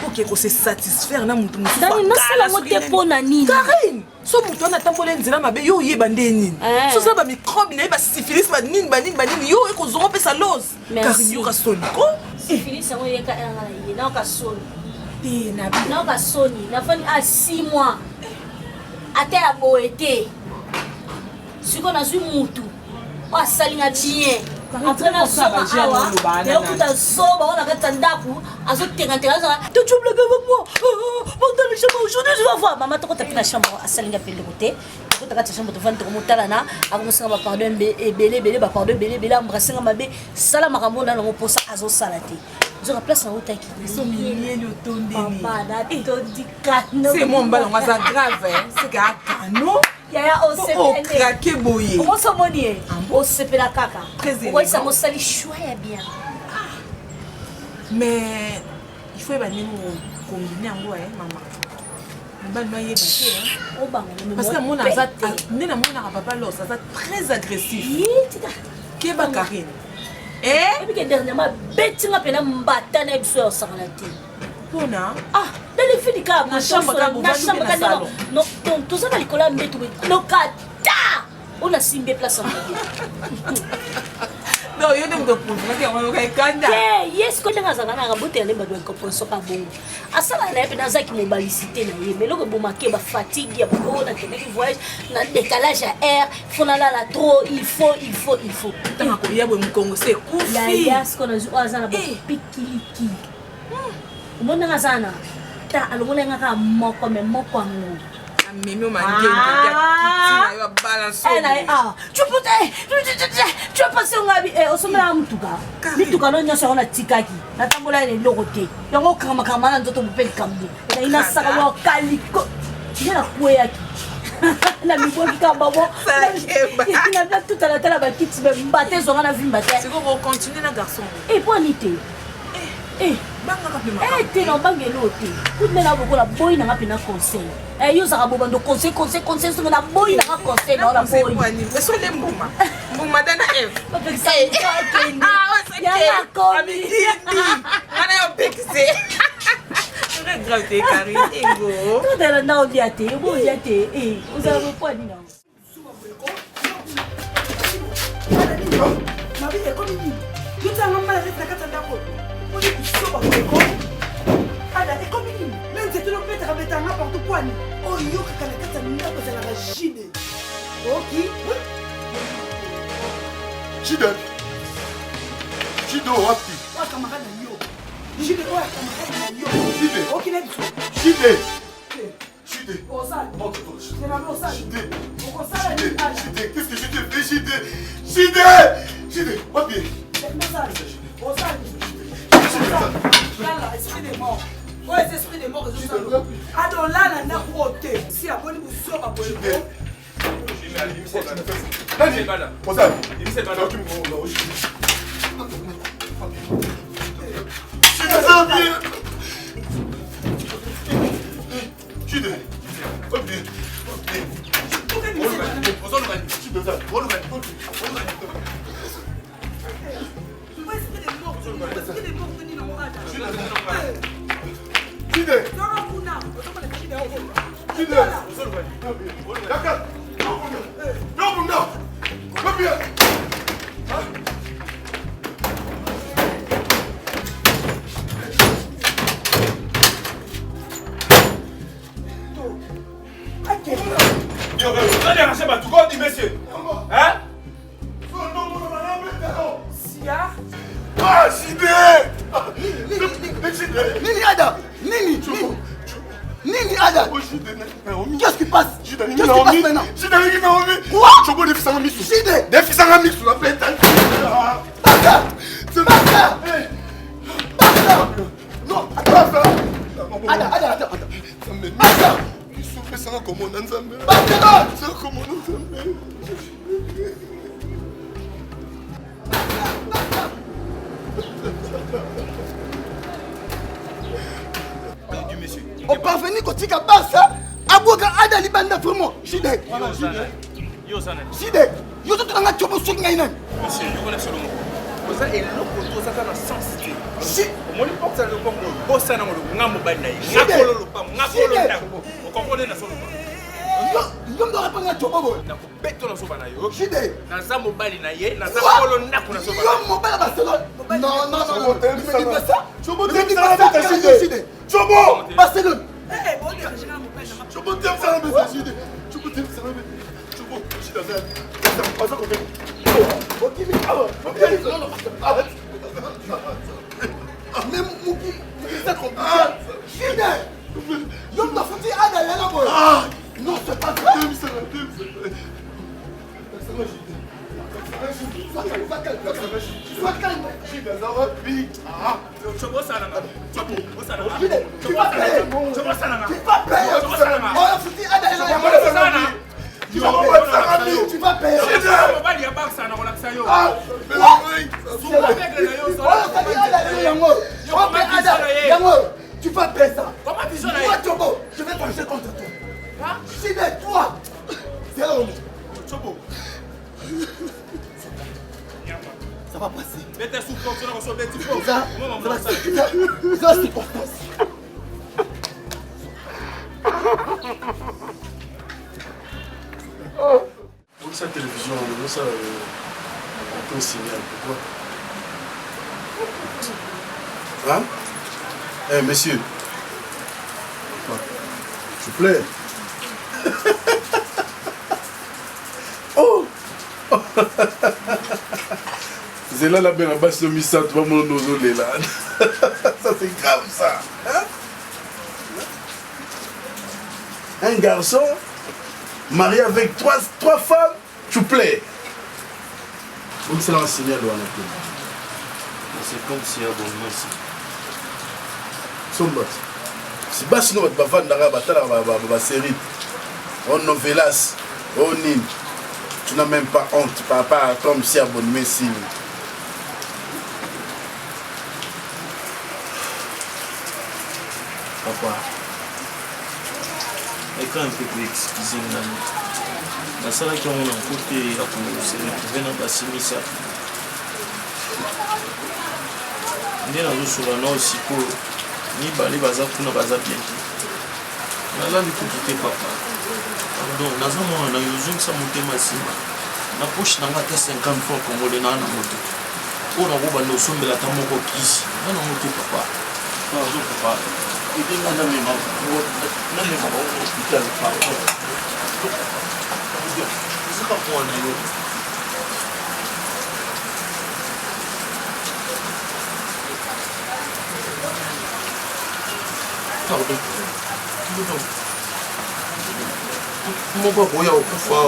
OK ko se satisfaire na mutu mutu dans na sala mote pona nini Karine so mutu na tambola nzela mabe yo yeba ndeni so ça ba microbe na ba syphilis ba nini yo e ko zoro pesa los car yo ka soliko syphilis yango yeka nga na ye na ka soni na ka soni na fani a 6 mois ate ya boete siko na zui mutu o asalinga bien après na soba awa ya kuta soba on a kata ndaku azotenga tu troubles avec moi dans la chambre aujourd'hui je vais voir maman to kota pina chambre asalinga pele côté to kata chambre to vendre motala na akomusinga ba pardon belé ba pardon belé embrassinga mabe sala makambo na ngo posa azo salate je remplace na otaki so milliers de tonnes de bana tondikano c'est mon ballon ça grave c'est que cano yaya craquer boyer comment ça monier o sepela kaka ouais ça mosali choix ya bien mais il faut ba nini combiner ngo maman mbano yeba te o banga parce que mon azat nena mona papa lo ça très agressif keba Karine et puis dernièrement betinga pena mbata na biso ya sakalate pona dans les filles ka na chambre ka no tout ça dans la mbetu no kata on a simbe place en non yo dem do pour que on va kanda yes ko ndanga zanga na bote le badwa ko ponso ka bongo asala na pena zaki mobilicité na ye mais loko bomake ba fatigue ya ko na tene ki voyage na décalage à air fona la trop il faut tanga ko ya bo mkongo c'est kufi ya sko na zo azana ba pikiliki umona ngazana ta alongole ngaka moko me moko ngo mimi mangeni ya yo balance tu peux passer ngabi osomela mutuka no nyasa ona tikaki natambola le logote yango kama na nzoto bopeli kambu na ina saka wa kaliko yana kweyaki na miboki ka babo na ba tout à la tala ba kits be mbate zonga na vimba te c'est qu'on continue na garçon et bonité banga ka pema te no bangelo te kudela bokola boy na ngapena conseil yo saka bobando conseil so na boy na conseil na boy mais so le mbuma dana ya la komi ana yo pexé très grave te Karine ego tout de la na odiate uzaba kwani na mabi ekomi yutanga mala reta kata ndako oni kusoba ko ada ekomi même c'est tout peut être n'importe quoi ni oh yo kaka na kata ndako za la chine OK Chido wapi wa camarade yo Chide wa camarade yo Chide OK na Chide Osal montre-toi c'est la Osal Chide Osal Chide qu'est-ce que je te fais Chide wapi Osal là esprit des morts ouais esprit des morts ado là na côté si aboni buso ba boye Qu'est-ce qui passe? Quoi? Je vois des fils en mix. Des fils en mix. Non, attends. Attends. Il souffre ça comme on ensemble. Ça comme on ensemble. On parvenir quand tu as ça, aboga ada libanda vraiment. Chide. Yo sana. Chide. Yo tout nga chobo sok ngai nan. Monsieur, yo connais solo. Oza eloko to za na sensité. Si, moni porte le Congo. Bossa na mo ngamo bana. Ngakolo lo pa, ngakolo na. Vous comprenez na solo. Yo ndo répondre à Chobobo. Nakubeta na soba na yo. Chide. Naza mobali na ye, naza kolo ndako na soba. Yo mobali à Barcelone. Non, non, non, tu me dis pas ça. Chobo, tu me dis pas ça, Chide. Chobo, Barcelone. Eh, bon, je vais mon père. Chobo, tu aimes ça, mais Chide. Chobo, tu aimes ça, mais Chobo, Chide, c'est pas ça qu'on fait. Ok, mais non, non, arrête. Mais Mouki, c'est compliqué. Chide. Yo m'as foutu à derrière la boîte. Ah, non, c'est pas ça. Sois calme. Tu vas payer. Tu vas payer ça. Moi, Chobo, je vais pencher contre toi. Si de toi, c'est l'homme. Chobo. Ça va passer. Mais t'es souffrant, tu n'as reçu des petits pots. Ça c'est importance. Pour sa télévision, on ça un signal. Pourquoi? Hein? Eh, monsieur. S'il vous plaît. Oh! C'est là la belle base de Missa, tu vas mon nosole là. Ça c'est grave ça. Hein? Un garçon marié avec trois femmes, tu plais. Donc c'est là un signal de c'est comme si abonnement ici. Sombat. Si basse nous va vendre la série. On novelas, on nîmes. Tu n'as même pas honte, papa, comme si abonnement ici. Papa, et quand un peu plus excusez la salle qui a un côté à se retrouver dans la simisa. Nous avons aussi pour ni balé bazar pour nous bazar bien. Nous avons tout papa. Donc nous avons un ça monter massif. Na poche na ngata 50 francs comme on a na moto. On a beau nous sommes la tamoko kisi. Na moto papa. Na zo papa. Et bien on a même na même au hôpital papa. C'est pas pour un yo. Pardon. Mon papa, il y a beaucoup de fois.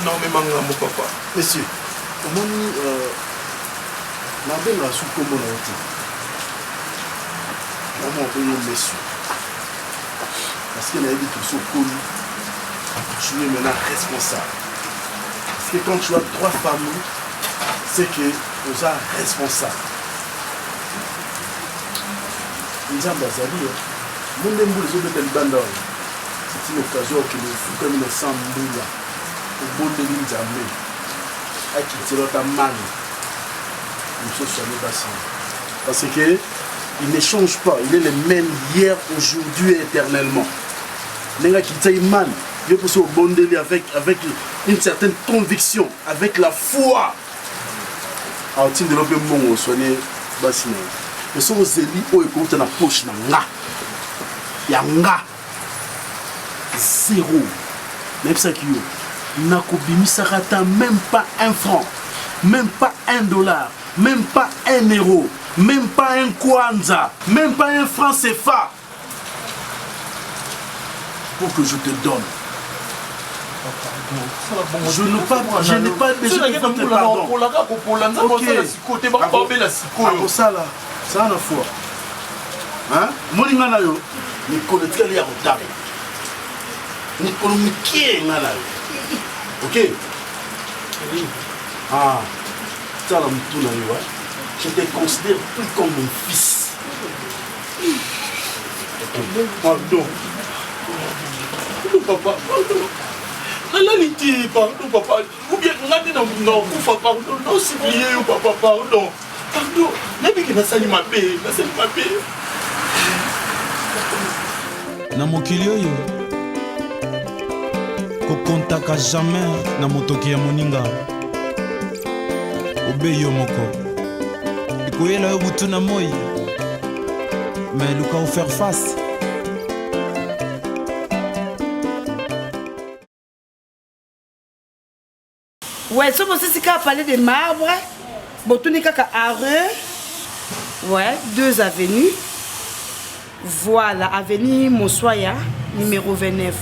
Non, mais mon papa. Monsieur, comment on a sous comment on a dit? Comment on peut y monsieur? Parce qu'il a dit tout ce connu. Tu es maintenant responsable. Parce que quand tu as 3 familles, c'est que tu es responsable. Nous avons c'est une occasion que nous faisons comme nous sommes là. Au bon de l'Inzamé. À quitter notre man. Nous sommes parce qu'il ne change pas. Il est le même hier, aujourd'hui et éternellement. Les gars qui disent man, il est au bon délire avec une certaine conviction, avec la foi. Alors, tu développes mon mot, soigner Bassina. Mais si vous avez dit, vous avez la poche, il y a zéro. Même ça qui est. Même pas 1 franc, même pas $1, même pas €1, même pas un kwanza, même pas un franc CFA pour que je te donne. Je n'ai pas besoin de votre pardon. Ok. Ça là, ça a la foi. Hein? Moninga yo, ni koletkeli ya kotaba. Ni kolomike ngala yo. Ok? Ah, ça là mutuna yo. Je te considère plus comme mon fils. Pardon. Papa, pardon. Pardon, papa. Ou bien, non, pardon, non, s'il vous plaît, papa, pardon. Pardon, n'aimez que Nassali ma paix, Nassali ma paix. Na mokili oyo kokontaka jamais na motoki ya moninga obeyi yo moko ekoyela yo butu na moi mais luka ofaire face. Ouais, si vous avez parlé de marbre, Botuni Kaka Areux, ouais, 2 avenues. Voilà, avenue Mossoya, numéro 29.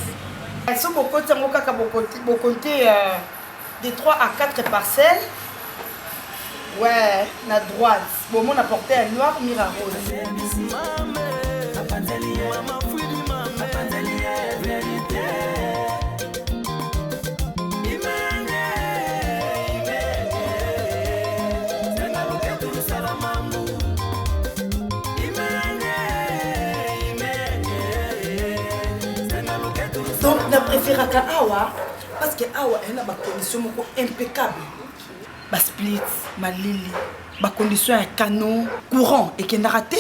Si vous comptez de 3 à 4 parcelles, ouais, à droite, bon, on a porté un noir mira rose. Donc, je préfère Awa parce que Awa a une condition impeccable. Bas split, ma lili, bas condition un canon courant et qui n'a raté.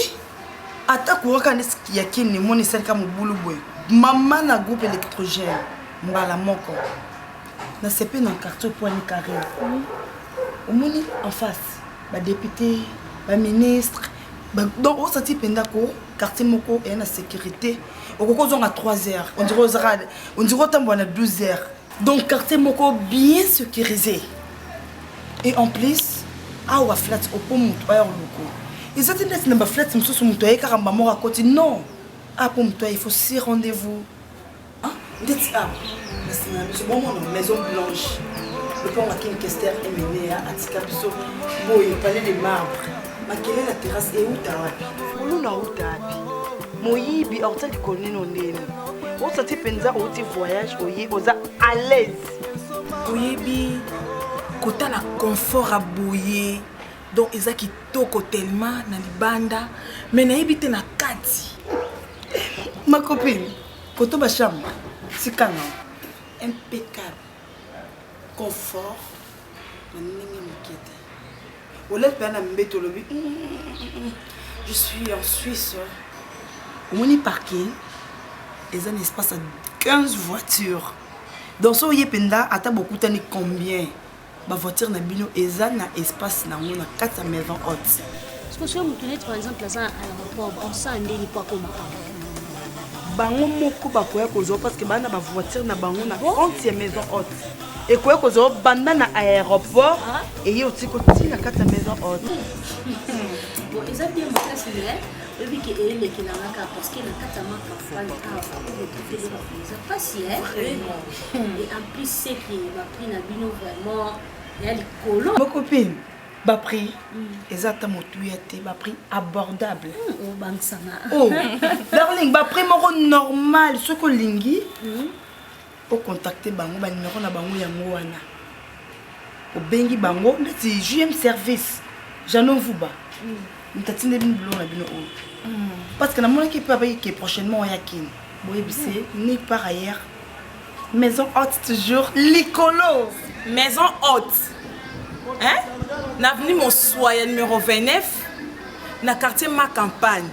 Ata courant quand est-ce qu'il y a qui ne monte celle comme au boulot boy. Maman na groupe électrogène, mbala moko. Na CP dans quartier point carré. Au moni en face, ba député, ba ministre. Donc on senti pendako quartier moko et la sécurité. Au cause à 3 heures, on dirait autant à 12 heures. Donc quartier moko bien sécurisé. Et en plus, awa flat au pont mutoya loko. Ils attendent que na flat msusu mutoya karamba mora côté non. Ah pour mutoya il faut 6 rendez-vous. Hein? Dites ah. C'est bon mon maison blanche. Le pont à King Kester est mené à Atikabiso. Bon, il parlait de marbre. Ma quelle est la terrasse et où t'as wapi? Où na où t'as Moyibi orta qui connaît non nene. On sorti penza au petit voyage oye oza à l'aise. Moyibi kota la confort à bouiller. Donc eza qui toko tellement na libanda mais na yibite na kati. Ma copine, koto ba chambre. C'est quand impeccable. Confort. Na ninge mokete. Olet bana mbeto lobi. Je suis en Suisse. Au moni parking, il y a un espace à 15 voitures. Dans ce yependa, il y a beaucoup de combien de voitures na bino et il y a un espace na 4 maisons hautes. Est-ce que si on par exemple à l'aéroport, on sent un délit pas comme bango moko bakoya kozo parce que bana ba voiture na bango na 30e maison haute. Et koya kozo banda na aéroport et yo tiko tina 4 maison haute. Bon, ils ont bien montré c'est vrai. Oui, qui est le qui n'a pas parce qu'il a 4 mois parfois le cas où il pas si et en plus c'est qui m'a pris na bino vraiment il y a les colons. Ma copine ba prix exactement motuete ba prix abordable. Oh bansana. Oh darling ba prix moko normal ce que lingi pour contacter bango ba numéro na bango yango wana. Au bengi bango ndeti JM service. J'en vous ba. Ntatine bin blon na bino o. Parce que na mona qui peut que prochainement on yakin. Boye bise ni par ailleurs. Maison haute toujours l'écolo. Maison haute. Hein? N'avenue Mossoya numéro 29, na quartier Ma Campagne.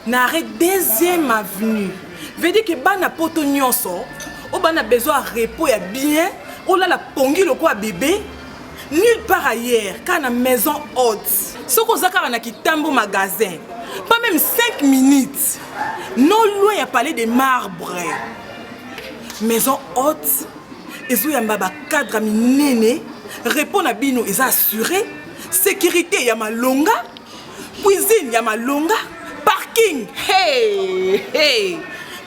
Na arrêt 2e avenue. Veut dire que bana poto nyonso, o bana besoin de repos ya bien, o la la pongi le quoi bébé. Nulle part ailleurs, car na maison haute. Ce qu'on a na kitambo magasin. Pas même 5 minutes. Non loin y a parlé de marbre. Maison haute. Et so ya mbaba cadre minene. Répond à bino est assuré. Sécurité ya malonga. Cuisine ya malonga. Parking. Hey, hey.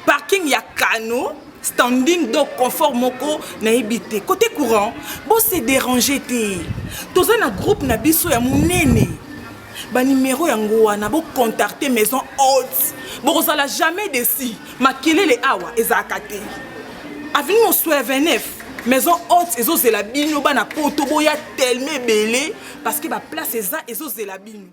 Parking ya cano. Standing donc confort moko na habité. Côté courant, bon c'est dérangé té. Tous un groupe na biso ya munene. Ba numéro yango wana bo contacter maison haute. Bon ça la jamais déci. Makele les awa ezakate. Avenue Mossoya 29. Maison haute ezo zela bino bana poto boya tellement belé parce que ba place eza ezo zela bino.